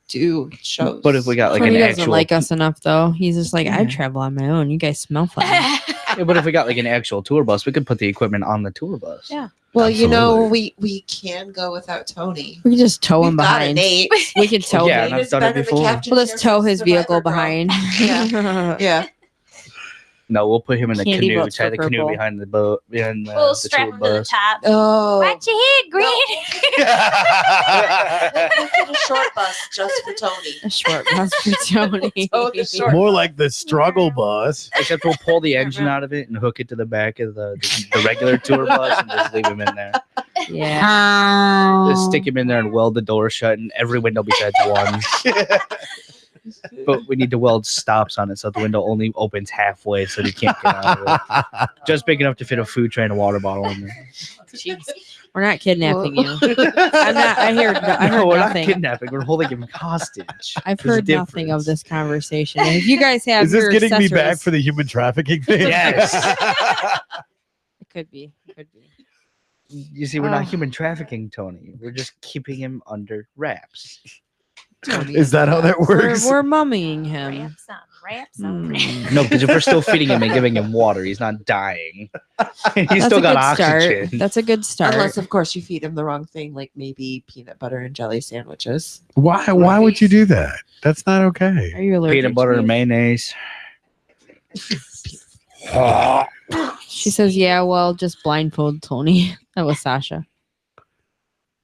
do shows.
But if we got like
Tony
an
doesn't
actual,
like us enough, though. He's just like,
Yeah.
I travel on my own. You guys smell fun.
yeah, but if we got like an actual tour bus, we could put the equipment on the tour bus.
Yeah.
Well,
Absolutely.
we can go without Tony.
We can just tow him
We've got
behind.
Nate.
We can tow
Yeah,
him.
and I've done it before.
We'll just tow his vehicle behind.
Yeah.
No, we'll put him in the
Candy
canoe,
boats
tie
for
the canoe
purple.
behind the boat, behind
We'll
the
strap
tour
him to the
bus.
top.
Oh.
Watch your head, Green.
We'll get a short bus just for Tony.
A short bus for Tony.
Oh, the short-
More like the struggle bus.
Except we'll pull the engine out of it and hook it to the back of the regular tour bus and just leave him in there.
Yeah.
Just stick him in there and weld the door shut, and every window besides one. But we need to weld stops on it so the window only opens halfway so he can't get out of it. Just big enough to fit a food tray and a water bottle in there.
Jeez. We're not kidnapping you. I'm not. I heard
No, we're
nothing.
not kidnapping. We're holding him hostage.
I've
There's a
heard nothing of
difference.
this conversation. And if you guys have
Is this
your
getting me back
accessories-
for the human trafficking thing?
Yes.
It could be. It could be.
You see, we're not
Oh.
human trafficking Tony. We're just keeping him under wraps.
Tony
Is that how that works?
We're mummying him.
Raps on raps on raps.
Hmm.
No, because if we're still feeding him and giving him water, he's not dying. He's
That's
still
a
got
good
oxygen.
start. That's a good start.
Unless, of course, you feed him the wrong thing, like maybe peanut butter and jelly sandwiches.
Why would you do that? That's not
Are
okay.
you allergic?
Peanut butter
to
and
it?
mayonnaise.
She says, "Yeah, well, just blindfold Tony." That was Sasha.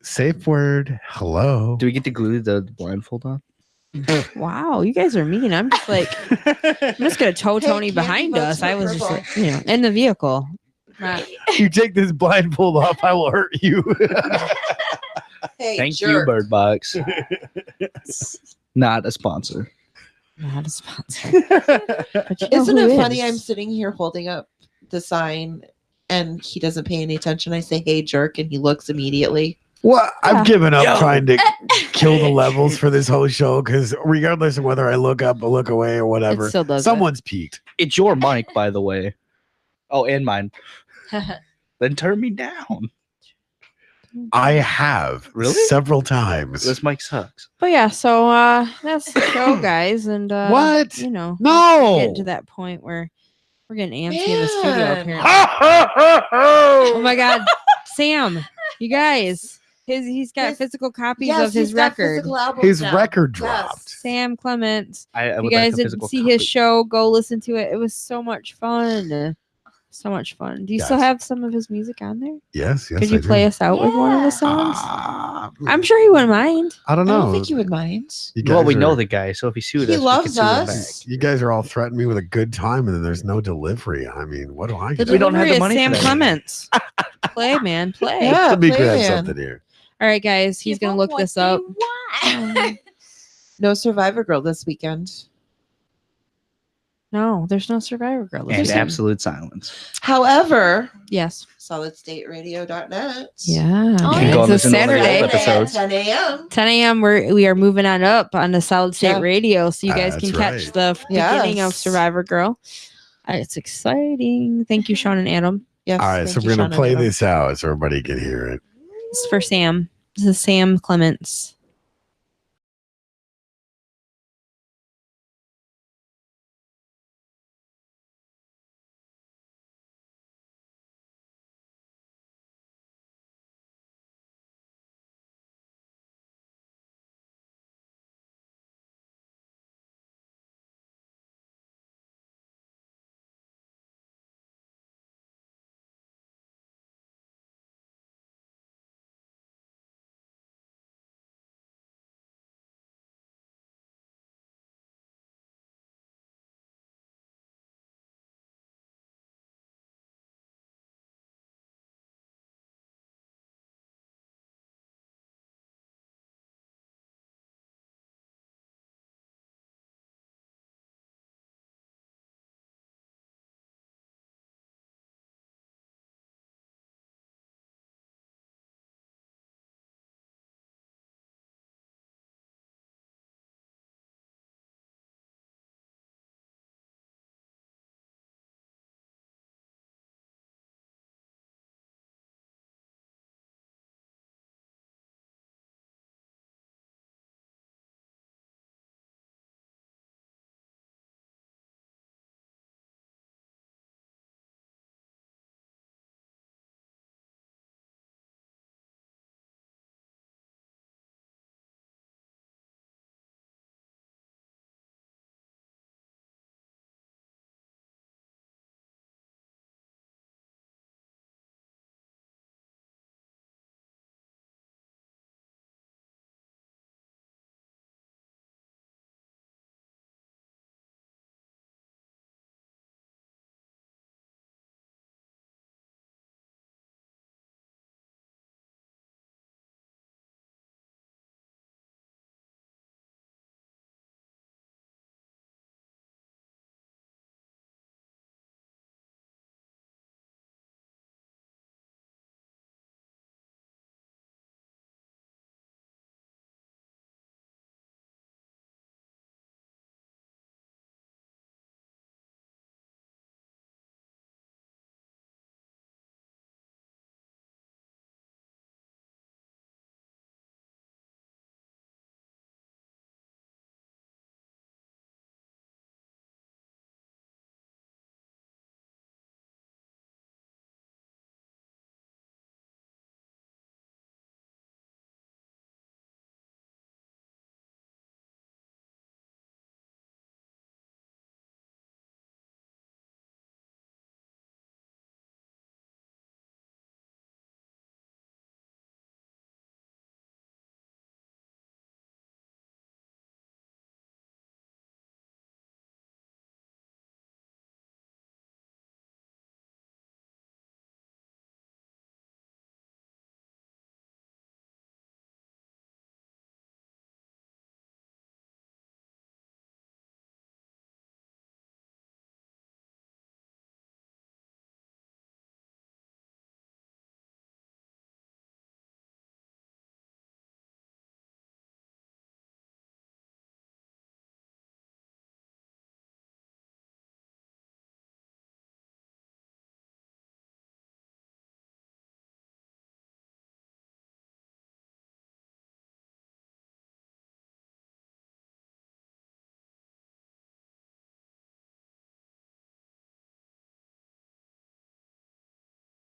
Safe word. Hello.
Do we get to glue the blindfold on?
Wow, you guys are mean. I'm just like, I'm just gonna tow
Hey,
Tony
candy
behind
bugs
us. I
were
was just,
purple.
like, in the vehicle. Not-
You take this blindfold off, I will hurt you.
Hey,
Thank you,
jerk.
Bird Box. Not a sponsor.
not a sponsor. But you know
Isn't
who
it funny?
is.
I'm sitting here holding up the sign and he doesn't pay any attention. I say, "Hey, jerk," and he looks immediately.
Well,
Yeah.
I've given up
Yo.
trying to kill the levels for this whole show because regardless of whether I look up or look away or whatever,
It still does.
someone's peaked.
It's your mic, by the way. Oh, and mine. Then turn me down.
I have
Really?
several times.
This mic sucks.
But yeah, so that's the show, guys, and
What?
you know,
No.
get to that point where We're getting antsy in the studio
Man.
apparently. Oh
Oh
my God, Sam, you guys, he's got
His-
physical copies
Yes,
of his
he's got
record.
physical albums
His
now.
record
Yes.
dropped.
Sam Clements.
I
If you
would like
guys
a
didn't
physical
see
copy.
his show, go listen to it. It was so much fun. So much fun. Do you still
Yes.
have some of his music on there?
Yes, yes.
Could you
I do.
play us out with one of the
Yeah.
songs?
Ah,
I'm sure he wouldn't mind.
I don't
I
know.
don't think you would mind.
You
Well,
guys
we know
are-
the guy, so if he sued
He
us,
loves
we could sue him
us.
back.
You guys are all threatening me with a good time, and then there's no delivery. I mean, what do I
The
get?
We don't have
delivery
the
is
money for
Sam
that.
Clements. Play, man, play.
Yeah,
Let me
play,
grab
man.
something here.
All right, guys, he's
Give
gonna
'em
look
what
this
they
up.
want.
No Survivor Girl this weekend.
No, there's no Survivor Girl.
And
There's
absolute silence.
However,
yes.
solidstateradio.net.
Yeah.
Oh,
You can
yeah.
go and
It's a
listen to one of the old
Saturday.
episodes.
10 a.m.
10 a.m. We are moving on up on the Solid State
Yeah.
Radio, so you guys
That's
can catch
right.
the beginning of
Yes.
Survivor Girl. It's exciting. Thank you, Sean and Adam.
Yes.
All right,
thank
so
you,
we're
Sean
gonna
and
play
Adam.
this out so everybody can hear it.
This is for Sam. This is Sam Clements.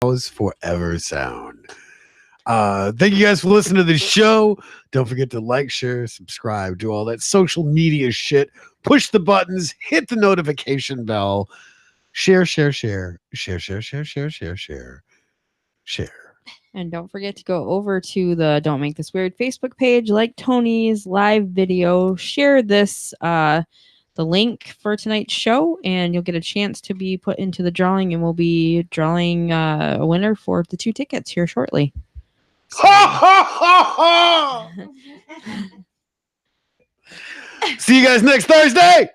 Forever Sound. Thank you guys for listening to the show. Don't forget to like, share, subscribe, do all that social media shit. Push the buttons, hit the notification bell. Share.
And don't forget to go over to the Don't Make This Weird Facebook page, like Tony's live video. Share this, the link for tonight's show, and you'll get a chance to be put into the drawing, and we'll be drawing a winner for the 2 tickets here shortly.
See you guys next Thursday.